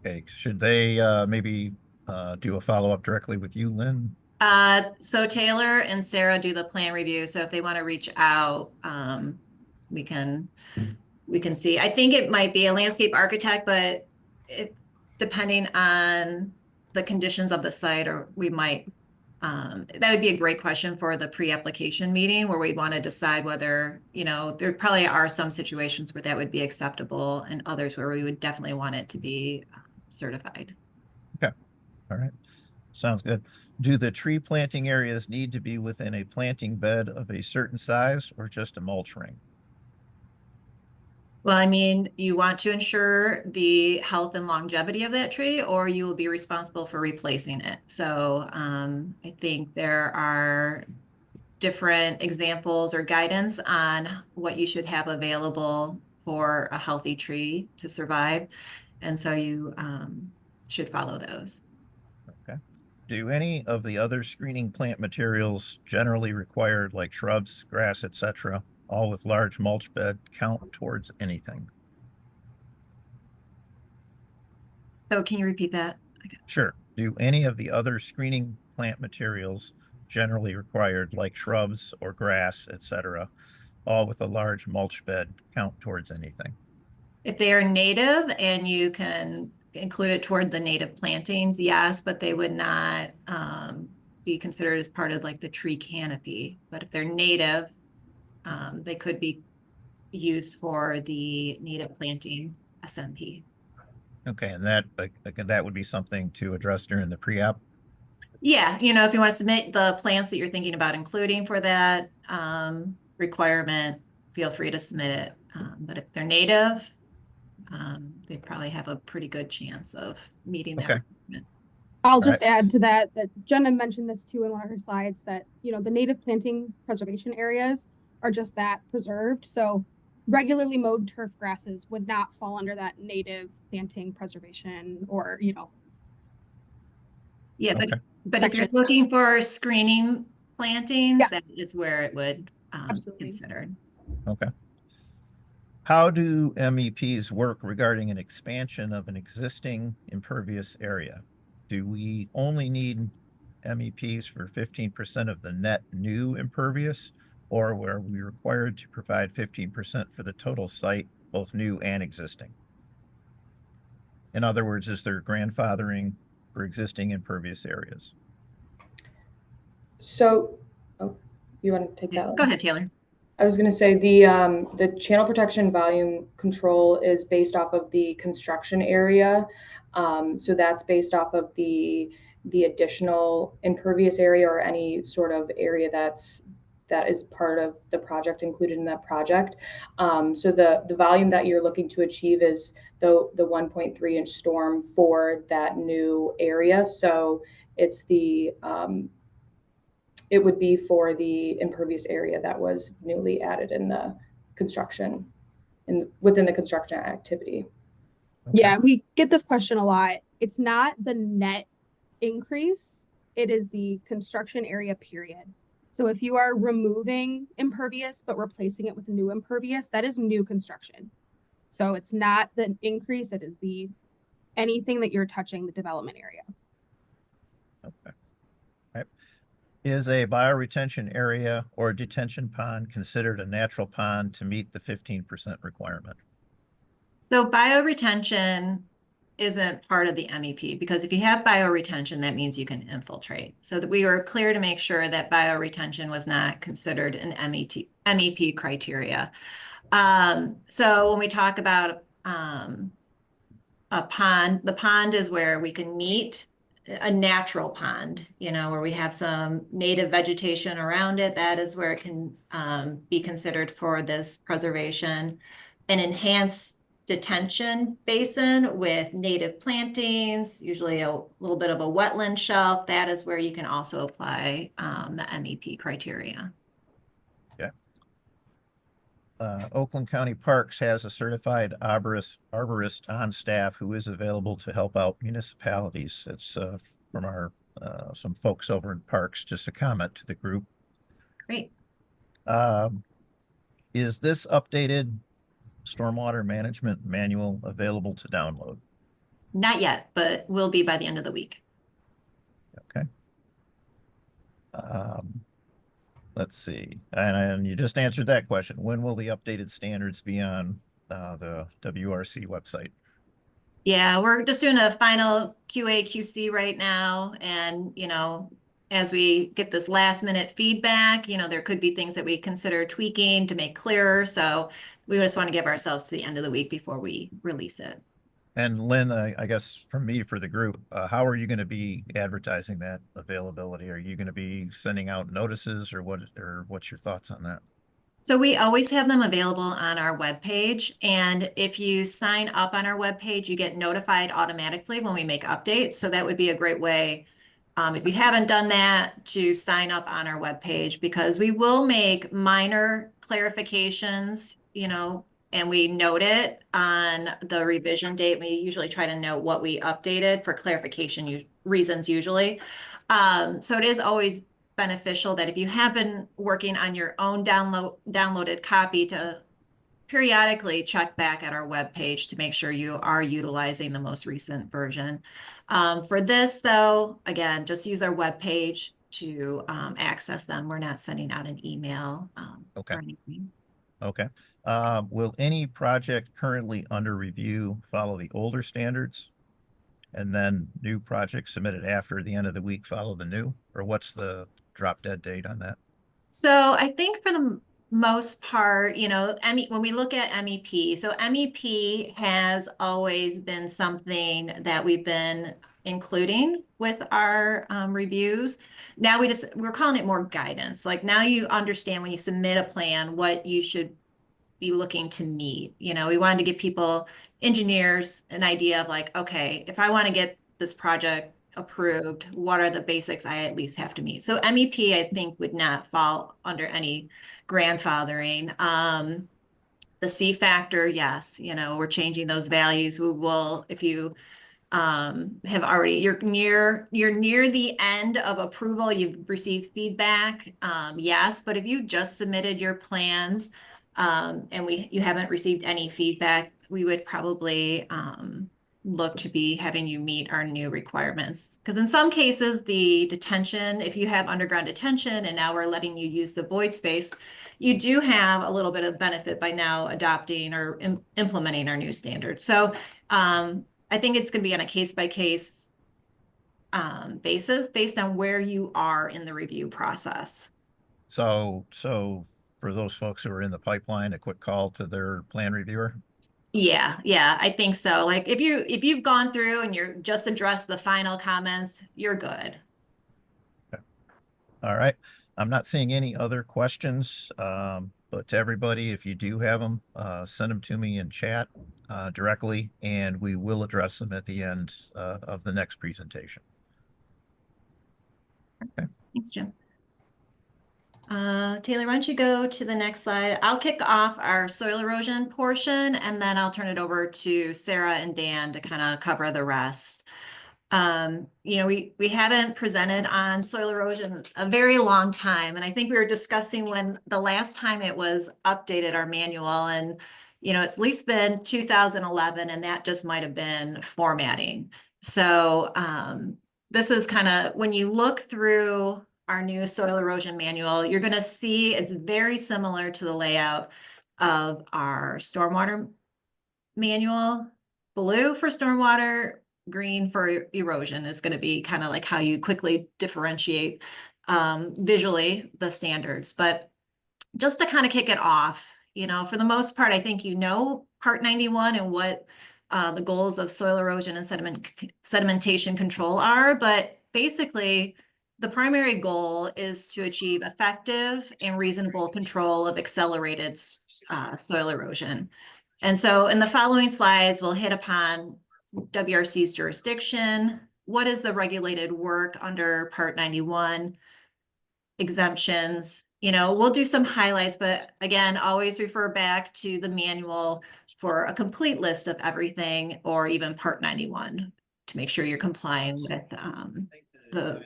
Okay, should they maybe do a follow-up directly with you, Lynn? So Taylor and Sarah do the plan review. So if they want to reach out, we can we can see. I think it might be a landscape architect, but depending on the conditions of the site, or we might, that would be a great question for the pre-application meeting where we'd want to decide whether, there probably are some situations where that would be acceptable and others where we would definitely want it to be certified. Okay. All right. Sounds good. Do the tree planting areas need to be within a planting bed of a certain size or just a mulch ring? Well, I mean, you want to ensure the health and longevity of that tree, or you will be responsible for replacing it. So I think there are different examples or guidance on what you should have available for a healthy tree to survive. And so you should follow those. Okay. Do any of the other screening plant materials generally required, like shrubs, grass, etc., all with large mulch bed, count towards anything? So can you repeat that? Sure. Do any of the other screening plant materials generally required, like shrubs or grass, etc., all with a large mulch bed, count towards anything? If they are native and you can include it toward the native plantings, yes, but they would not be considered as part of like the tree canopy. But if they're native, they could be used for the native planting SMP. Okay, and that would be something to address during the pre-app. Yeah, if you want to submit the plants that you're thinking about including for that requirement, feel free to submit it. But if they're native, they probably have a pretty good chance of meeting that requirement. I'll just add to that Jenna mentioned this too in one of her slides, that the native planting preservation areas are just that, preserved. So regularly mowed turf grasses would not fall under that native planting preservation, or yeah, but if you're looking for screening plantings, yes, that is where it would be considered. Okay. How do MEPs work regarding an expansion of an existing impervious area? Do we only need MEPs for 15% of the net new impervious, or were we required to provide 15% for the total site, both new and existing? In other words, is there grandfathering for existing impervious areas? So, you want to take that one? Go ahead, Taylor. I was going to say the channel protection volume control is based off of the construction area. So that's based off of the additional impervious area or any sort of area that is part of the project included in that project. So the volume that you're looking to achieve is the 1.3 inch storm for that new area. So it's it would be for the impervious area that was newly added in the construction, within the construction activity. Okay. Yeah, we get this question a lot. It's not the net increase, it is the construction area period. So if you are removing impervious but replacing it with new impervious, that is new construction. So it's not the increase, it is anything that you're touching the development area. Okay. Right. Is a bioretention area or detention pond considered a natural pond to meet the 15% requirement? So bioretention isn't part of the MEP, because if you have bioretention, that means you can infiltrate. So that we were clear to make sure that bioretention was not considered an MEP criteria. So when we talk about a pond, the pond is where we can meet a natural pond, where we have some native vegetation around it. That is where it can be considered for this preservation. An enhanced detention basin with native plantings, usually a little bit of a wetland shelf, that is where you can also apply the MEP criteria. Yeah. Oakland County Parks has a certified arborist on staff who is available to help out municipalities. It's from our some folks over in Parks. Just a comment to the group. Great. Is this updated stormwater management manual available to download? Not yet, but will be by the end of the week. Okay. Let's see. And you just answered that question. When will the updated standards be on the WRC website? Yeah, we're just doing a final QA QC right now. And, as we get this last minute feedback, there could be things that we consider tweaking to make clearer. So we just want to give ourselves to the end of the week before we release it. And Lynn, I guess for the group, how are you going to be advertising that availability? Are you going to be sending out notices or what's your thoughts on that? So we always have them available on our webpage. And if you sign up on our webpage, you get notified automatically when we make updates. So that would be a great way, if you haven't done that, to sign up on our webpage, because we will make minor clarifications, and we note it on the revision date. We usually try to note what we updated for clarification reasons usually. So it is always beneficial that if you have been working on your own downloaded copy, to periodically check back at our webpage to make sure you are utilizing the most recent version. For this, though, again, just use our webpage to access them. We're not sending out an email Okay. or anything. Okay. Will any project currently under review follow the older standards? And then new projects submitted after the end of the week follow the new? Or what's the drop dead date on that? So I think for the most part, when we look at MEP, so MEP has always been something that we've been including with our reviews. Now we're calling it more guidance. Like, now you understand when you submit a plan what you should be looking to meet. We wanted to give people, engineers, an idea of like, okay, if I want to get this project approved, what are the basics I at least have to meet? So MEP, I think, would not fall under any grandfathering. The C factor, yes, we're changing those values. We will, if you have already, you're near the end of approval, you've received feedback, yes. But if you just submitted your plans and you haven't received any feedback, we would probably look to be having you meet our new requirements. Because in some cases, the detention, if you have underground detention and now we're letting you use the void space, you do have a little bit of benefit by now adopting or implementing our new standards. So I think it's going to be on a case-by-case basis based on where you are in the review process. So for those folks who are in the pipeline, a quick call to their plan reviewer? Yeah, I think so. Like, if you've gone through and you're just addressed the final comments, you're good. Okay. All right. I'm not seeing any other questions, but to everybody, if you do have them, send them to me in chat directly, and we will address them at the end of the next presentation. Okay. Thanks, Jim. Taylor, why don't you go to the next slide? I'll kick off our soil erosion portion, and then I'll turn it over to Sarah and Dan to kind of cover the rest. We haven't presented on soil erosion a very long time. And I think we were discussing when the last time it was updated, our manual, and, it's at least been 2011, and that just might've been formatting. So, this is kind of, when you look through our new soil erosion manual, you're going to see it's very similar to the layout of our stormwater manual. Blue for stormwater, green for erosion is going to be kind of like how you quickly differentiate visually the standards. But just to kind of kick it off, for the most part, I think Part 91 and what the goals of soil erosion and sedimentation control are. But basically, the primary goal is to achieve effective and reasonable control of accelerated soil erosion. And so in the following slides, we'll hit upon WRC's jurisdiction. What is the regulated work under Part 91? Exemptions. We'll do some highlights, but again, always refer back to the manual for a complete list of everything, or even Part 91 to make sure you're complying with the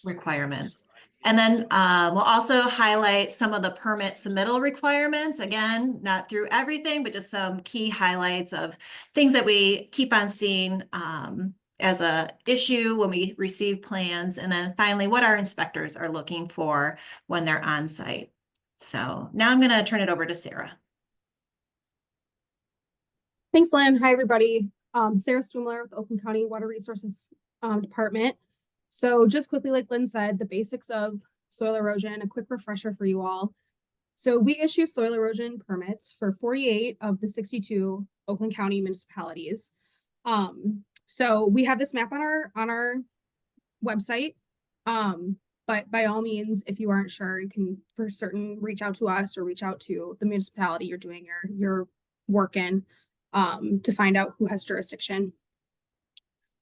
requirements. And then we'll also highlight some of the permit submittal requirements. Again, not through everything, but just some key highlights of things that we keep on seeing as a issue when we receive plans. And then finally, what our inspectors are looking for when they're on site. So now I'm going to turn it over to Sarah. Thanks, Lynn. Hi, everybody. Sarah Stoomiller with the Oakland County Water Resources Department. So just quickly, like Lynn said, the basics of soil erosion, a quick refresher for you all. So we issue soil erosion permits for 48 of the 62 Oakland County municipalities. So we have this map on our website. But by all means, if you aren't sure, you can for certain reach out to us or reach out to the municipality you're doing your work in to find out who has jurisdiction.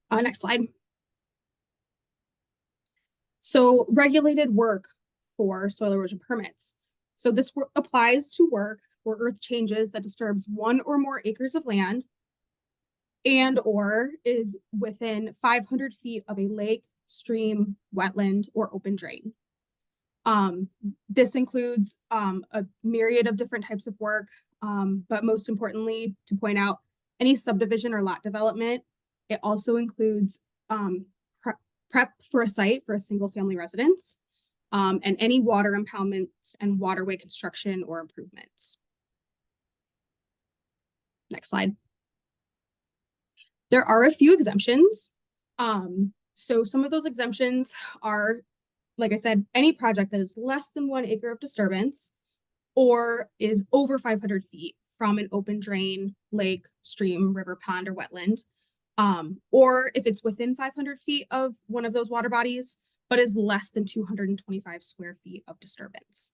Next slide. So regulated work for soil erosion permits. So this applies to work or earth changes that disturbs 1 or more acres of land and or is within 500 feet of a lake, stream, wetland, or open drain. This includes a myriad of different types of work, but most importantly, to point out, any subdivision or lot development. It also includes prep for a site for a single family residence, and any water impoundments and waterway construction or improvements. Next slide. There are a few exemptions. So some of those exemptions are, like I said, any project that is less than 1 acre of disturbance or is over 500 feet from an open drain, lake, stream, river, pond, or wetland. Or if it's within 500 feet of one of those water bodies, but is less than 225 square feet of disturbance.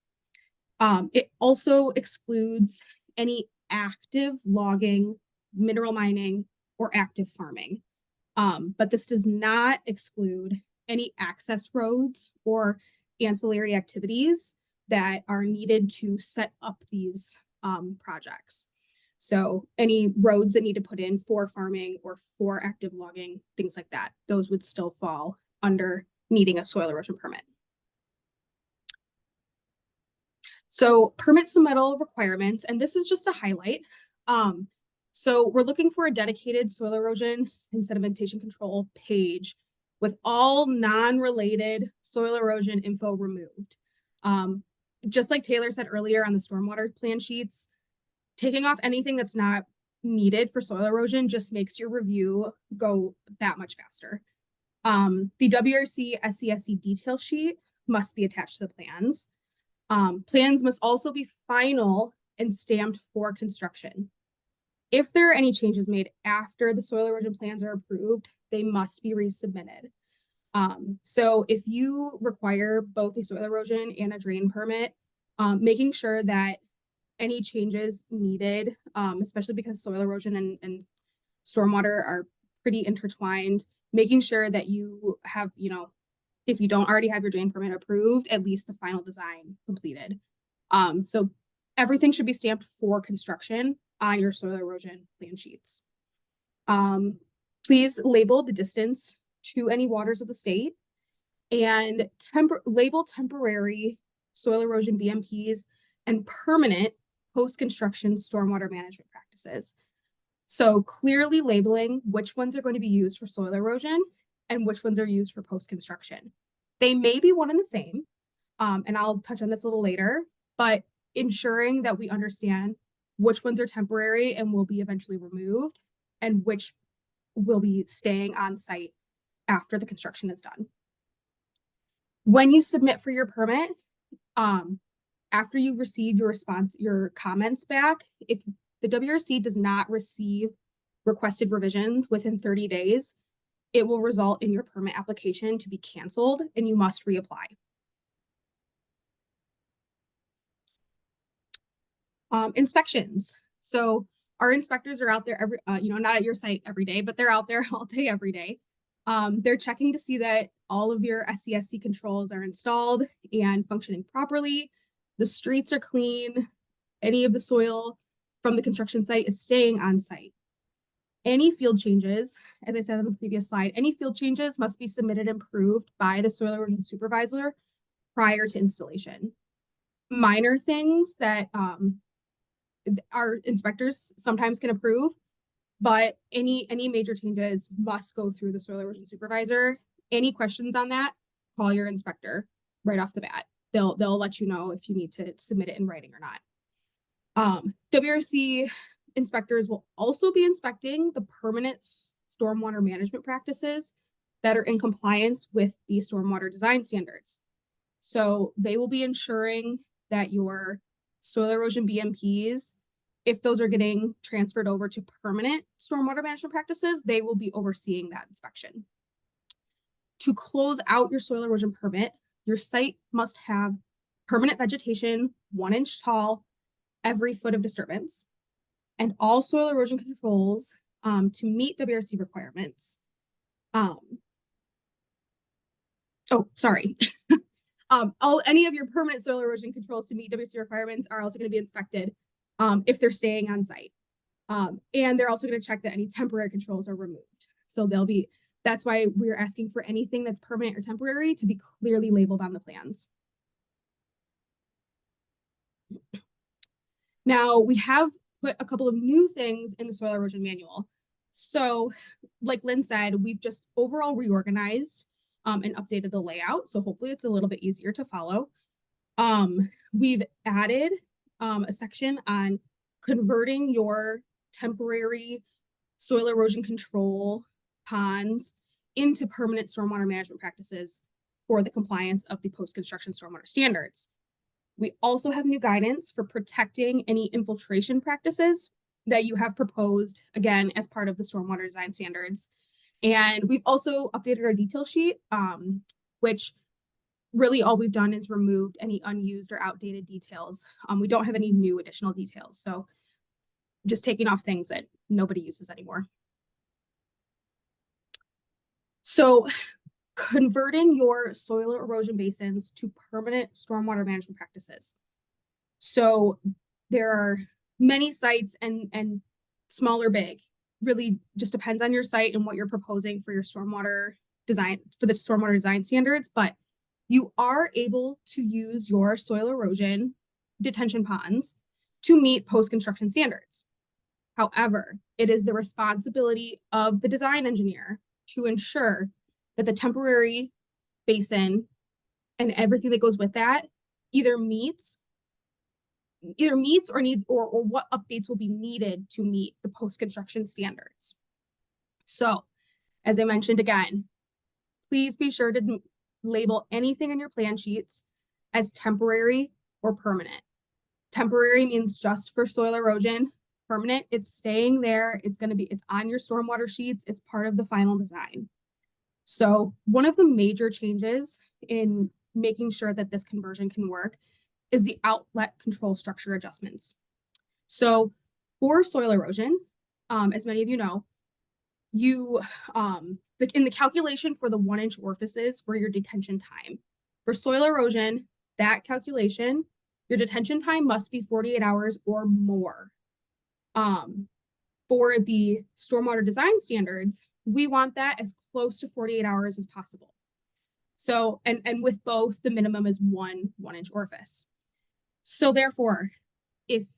It also excludes any active logging, mineral mining, or active farming. But this does not exclude any access roads or ancillary activities that are needed to set up these projects. So any roads that need to put in for farming or for active logging, things like that, those would still fall under needing a soil erosion permit. So permit submittal requirements, and this is just a highlight. So we're looking for a dedicated soil erosion and sedimentation control page with all non-related soil erosion info removed. Just like Taylor said earlier on the stormwater plan sheets, taking off anything that's not needed for soil erosion just makes your review go that much faster. The WRC SCSE detail sheet must be attached to the plans. Plans must also be final and stamped for construction. If there are any changes made after the soil erosion plans are approved, they must be resubmitted. So if you require both a soil erosion and a drain permit, making sure that any changes needed, especially because soil erosion and stormwater are pretty intertwined, making sure that you have, if you don't already have your drain permit approved, at least the final design completed. So everything should be stamped for construction on your soil erosion plan sheets. Please label the distance to any waters of the state and label temporary soil erosion BMPs and permanent post-construction stormwater management practices. So clearly labeling which ones are going to be used for soil erosion and which ones are used for post-construction. They may be one and the same, and I'll touch on this a little later, but ensuring that we understand which ones are temporary and will be eventually removed and which will be staying on site after the construction is done. When you submit for your permit, after you've received your response, your comments back, if the WRC does not receive requested revisions within 30 days, it will result in your permit application to be canceled and you must reapply. Inspections. So our inspectors are out there every, not at your site every day, but they're out there all day, every day. They're checking to see that all of your SCSE controls are installed and functioning properly. The streets are clean. Any of the soil from the construction site is staying on site. Any field changes, as I said on the previous slide, any field changes must be submitted and approved by the soil erosion supervisor prior to installation. Minor things that our inspectors sometimes can approve, but any major changes must go through the soil erosion supervisor. Any questions on that, call your inspector right off the bat. They'll let you know if you need to submit it in writing or not. WRC inspectors will also be inspecting the permanent stormwater management practices that are in compliance with the stormwater design standards. So they will be ensuring that your soil erosion BMPs, if those are getting transferred over to permanent stormwater management practices, they will be overseeing that inspection. To close out your soil erosion permit, your site must have permanent vegetation 1 inch tall every foot of disturbance, and all soil erosion controls to meet WRC requirements. Any of your permanent soil erosion controls to meet WRC requirements are also going to be inspected if they're staying on site. And they're also going to check that any temporary controls are removed. So that's why we're asking for anything that's permanent or temporary to be clearly labeled on the plans. Now, we have put a couple of new things in the soil erosion manual. So like Lynn said, we've just overall reorganized and updated the layout. So hopefully it's a little bit easier to follow. We've added a section on converting your temporary soil erosion control ponds into permanent stormwater management practices for the compliance of the post-construction stormwater standards. We also have new guidance for protecting any infiltration practices that you have proposed, again, as part of the stormwater design standards. And we've also updated our detail sheet, which really all we've done is removed any unused or outdated details. We don't have any new additional details. So just taking off things that nobody uses anymore. So converting your soil erosion basins to permanent stormwater management practices. So there are many sites and small or big, really just depends on your site and what you're proposing for your stormwater design, for the stormwater design standards, but you are able to use your soil erosion detention ponds to meet post-construction standards. However, it is the responsibility of the design engineer to ensure that the temporary basin and everything that goes with that either meets or what updates will be needed to meet the post-construction standards. So, as I mentioned again, please be sure to label anything on your plan sheets as temporary or permanent. Temporary means just for soil erosion. Permanent, it's staying there. It's on your stormwater sheets. It's part of the final design. So one of the major changes in making sure that this conversion can work is the outlet control structure adjustments. So for soil erosion, as many of you know, in the calculation for the 1 inch orifices for your detention time, for soil erosion, that calculation, your detention time must be 48 hours or more. For the stormwater design standards, we want that as close to 48 hours as possible. So, and with both, the minimum is 1 inch orifice. So therefore, if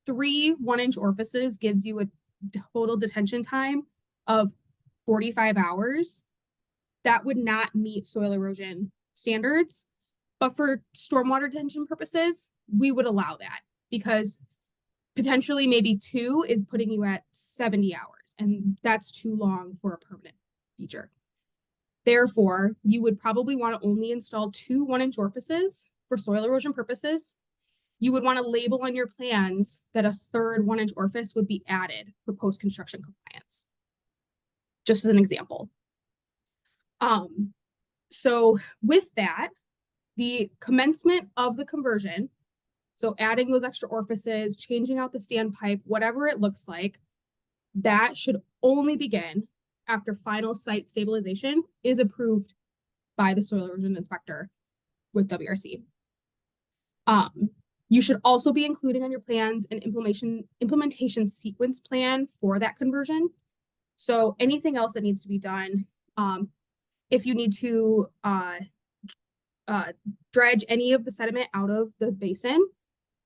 3 1 inch orifices gives you a total detention time of 45 hours, that would not meet soil erosion standards. But for stormwater detention purposes, we would allow that because potentially maybe 2 is putting you at 70 hours, and that's too long for a permanent feature. Therefore, you would probably want to only install 2 1 inch orifices for soil erosion purposes. You would want to label on your plans that a 3rd 1 inch orifice would be added for post-construction compliance. Just as an example. So with that, the commencement of the conversion, so adding those extra orifices, changing out the standpipe, whatever it looks like, that should only begin after final site stabilization is approved by the soil erosion inspector with WRC. You should also be including on your plans an implementation sequence plan for that conversion. So anything else that needs to be done, if you need to dredge any of the sediment out of the basin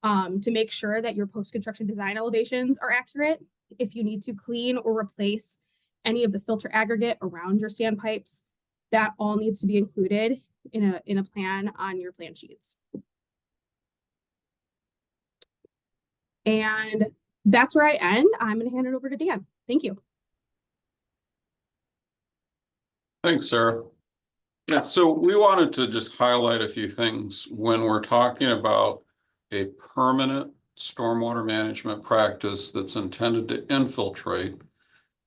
to make sure that your post-construction design elevations are accurate, if you need to clean or replace any of the filter aggregate around your standpipes, that all needs to be included in a plan on your plan sheets. And that's where I end. I'm going to hand it over to Dan. Thank you. Thanks, Sarah. Yeah, so we wanted to just highlight a few things when we're talking about a permanent stormwater management practice that's intended to infiltrate.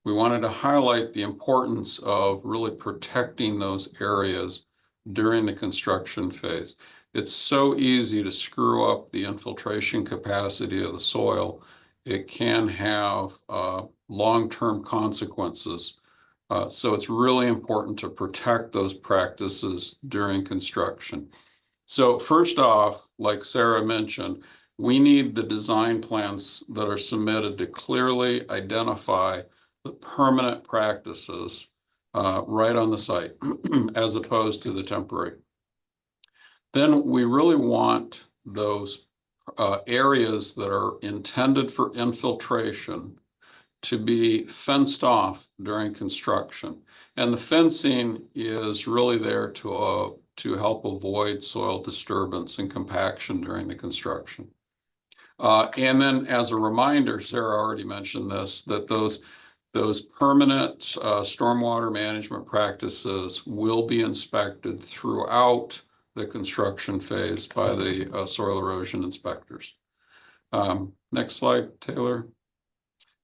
We wanted to highlight the importance of really protecting those areas during the construction phase. It's so easy to screw up the infiltration capacity of the soil. It can have long-term consequences. So it's really important to protect those practices during construction. So first off, like Sarah mentioned, we need the design plans that are submitted to clearly identify the permanent practices right on the site as opposed to the temporary. Then we really want those areas that are intended for infiltration to be fenced off during construction. And the fencing is really there to help avoid soil disturbance and compaction during the construction. And then as a reminder, Sarah already mentioned this, that those permanent stormwater management practices will be inspected throughout the construction phase by the soil erosion inspectors. Next slide, Taylor.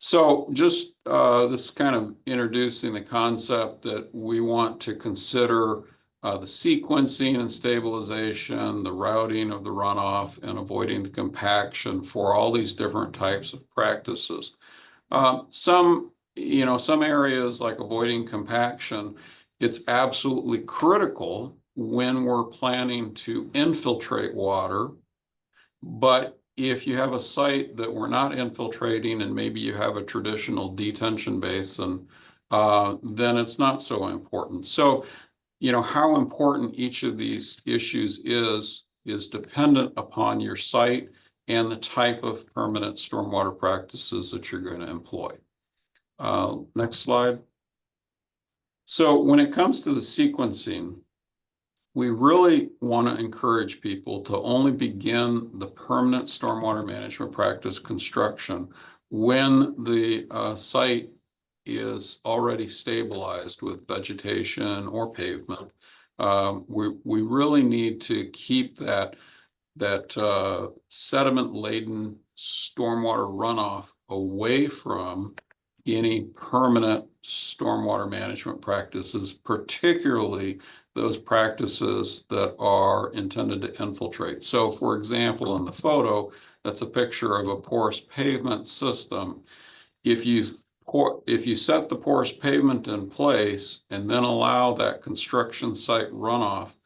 So just this is kind of introducing the concept that we want to consider the sequencing and stabilization, the routing of the runoff, and avoiding the compaction for all these different types of practices. Some areas like avoiding compaction, it's absolutely critical when we're planning to infiltrate water, but if you have a site that we're not infiltrating and maybe you have a traditional detention basin, then it's not so important. So, how important each of these issues is dependent upon your site and the type of permanent stormwater practices that you're going to employ. Next slide. So when it comes to the sequencing, we really want to encourage people to only begin the permanent stormwater management practice construction when the site is already stabilized with vegetation or pavement. We really need to keep that sediment-laden stormwater runoff away from any permanent stormwater management practices, particularly those practices that are intended to infiltrate. So for example, in the photo, that's a picture of a porous pavement system. If you set the porous pavement in place and then allow that construction site runoff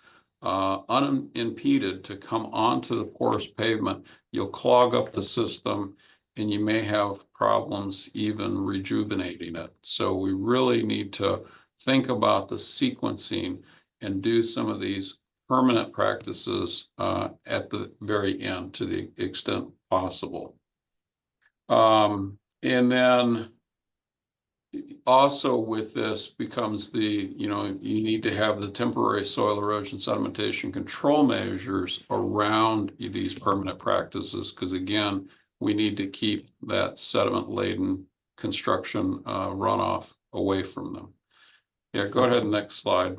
unimpeded to come onto the porous pavement, you'll clog up the system and you may have problems even rejuvenating it. So we really need to think about the sequencing and do some of these permanent practices at the very end to the extent possible. And then also with this becomes you need to have the temporary soil erosion sedimentation control measures around these permanent practices, because again, we need to keep that sediment-laden construction runoff away from them. Yeah, go ahead, next slide.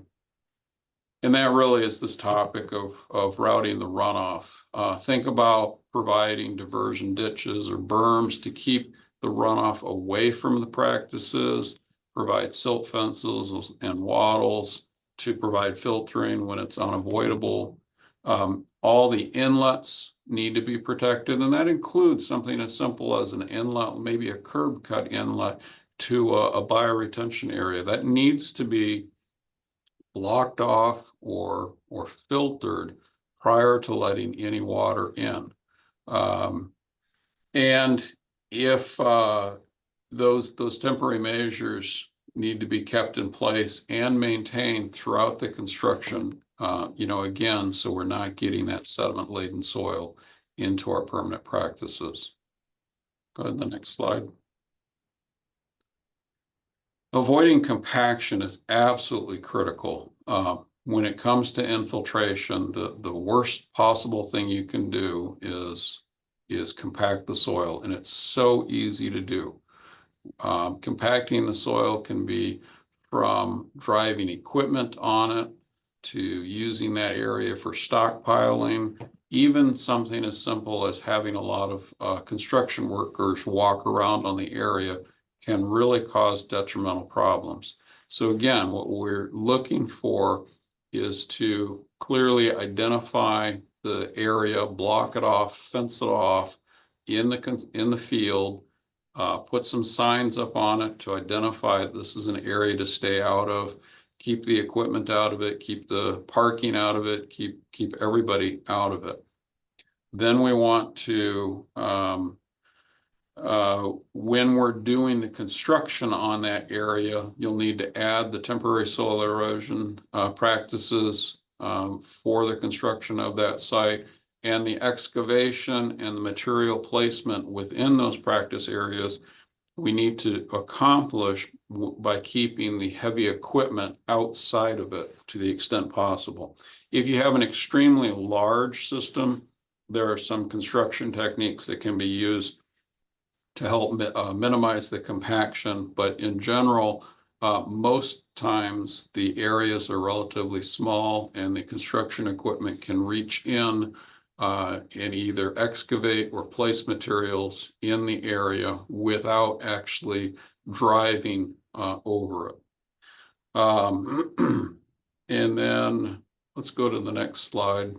And that really is this topic of routing the runoff. Think about providing diversion ditches or berms to keep the runoff away from the practices, provide silt fences and wattles to provide filtering when it's unavoidable. All the inlets need to be protected, and that includes something as simple as an inlet, maybe a curb cut inlet to a bioretention area that needs to be blocked off or filtered prior to letting any water in. And if those temporary measures need to be kept in place and maintained throughout the construction, again, so we're not getting that sediment-laden soil into our permanent practices. Go ahead to the next slide. Avoiding compaction is absolutely critical. When it comes to infiltration, the worst possible thing you can do is is compact the soil, and it's so easy to do. Compacting the soil can be from driving equipment on it to using that area for stockpiling, even something as simple as having a lot of construction workers walk around on the area can really cause detrimental problems. So again, what we're looking for is to clearly identify the area, block it off, fence it off in the field, put some signs up on it to identify this is an area to stay out of, keep the equipment out of it, keep the parking out of it, keep everybody out of it. Then we want to, when we're doing the construction on that area, you'll need to add the temporary soil erosion practices for the construction of that site, and the excavation and the material placement within those practice areas we need to accomplish by keeping the heavy equipment outside of it to the extent possible. If you have an extremely large system, there are some construction techniques that can be used to help minimize the compaction, but in general, most times the areas are relatively small and the construction equipment can reach in and either excavate or place materials in the area without actually driving over it. And then let's go to the next slide.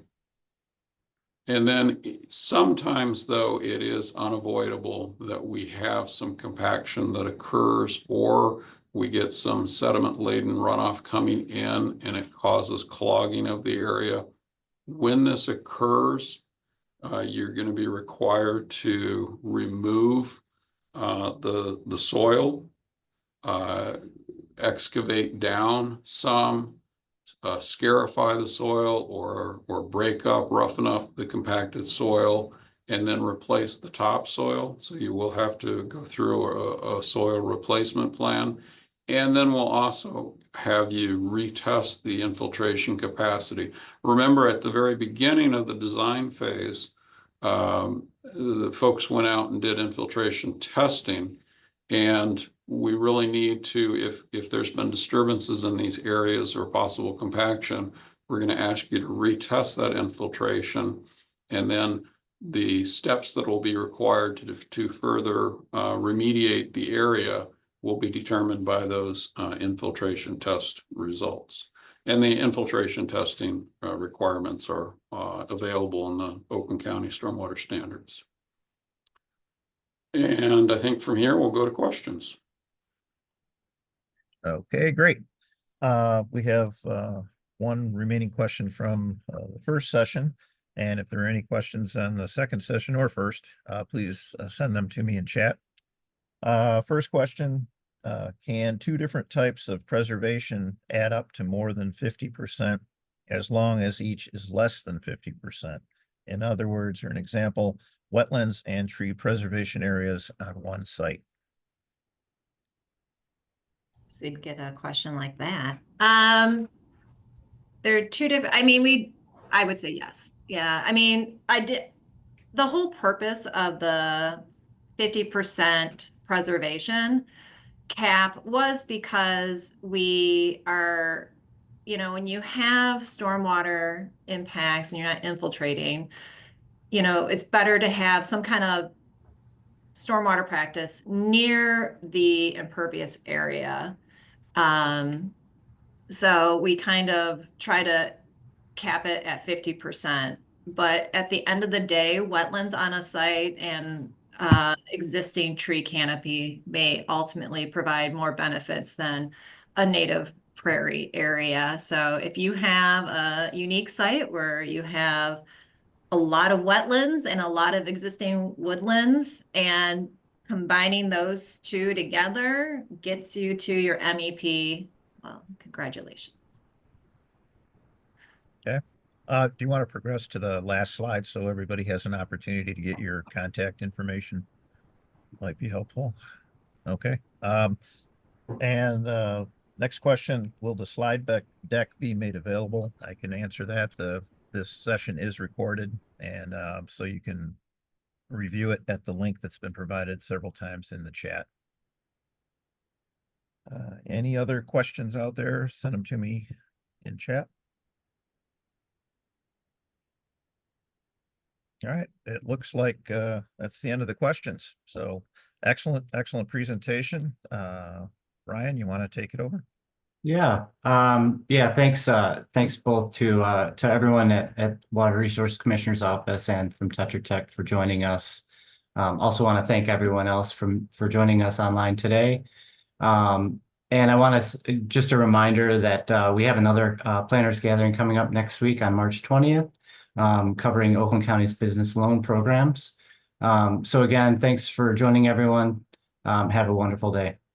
And then sometimes, though, it is unavoidable that we have some compaction that occurs, or we get some sediment-laden runoff coming in and it causes clogging of the area. When this occurs, you're going to be required to remove the soil, excavate down some, scarify the soil or break up, roughen up the compacted soil, and then replace the topsoil. So you will have to go through a soil replacement plan. And then we'll also have you retest the infiltration capacity. Remember, at the very beginning of the design phase, the folks went out and did infiltration testing, and we really need to, if there's been disturbances in these areas or possible compaction, we're going to ask you to retest that infiltration, and then the steps that will be required to further remediate the area will be determined by those infiltration test results. And the infiltration testing requirements are available in the Oakland County Stormwater Standards. And I think from here, we'll go to questions. Okay, great. We have one remaining question from the first session. And if there are any questions on the second session or first, please send them to me in chat. First question, can two different types of preservation add up to more than 50% as long as each is less than 50%? In other words, or an example, wetlands and tree preservation areas on one site. So you'd get a question like that. There are two different, I would say yes. Yeah, the whole purpose of the 50% preservation cap was because we are, when you have stormwater impacts and you're not infiltrating, it's better to have some kind of stormwater practice near the impervious area. So we kind of try to cap it at 50%, but at the end of the day, wetlands on a site and existing tree canopy may ultimately provide more benefits than a native prairie area. So if you have a unique site where you have a lot of wetlands and a lot of existing woodlands, and combining those two together gets you to your MEP, well, congratulations. Okay. Do you want to progress to the last slide so everybody has an opportunity to get your contact information? Might be helpful. Okay. Next question, will the slide deck be made available? I can answer that. This session is recorded, and so you can review it at the link that's been provided several times in the chat. Any other questions out there? Send them to me in chat. All right, it looks like that's the end of the questions. So excellent presentation. Ryan, you want to take it over? Yeah, thanks both to everyone at Water Resource Commissioner's Office and from Tetra Tech for joining us. Also want to thank everyone else for joining us online today. And I want to just a reminder that we have another planners gathering coming up next week on March 20th, covering Oakland County's business loan programs. So again, thanks for joining everyone. Have a wonderful day.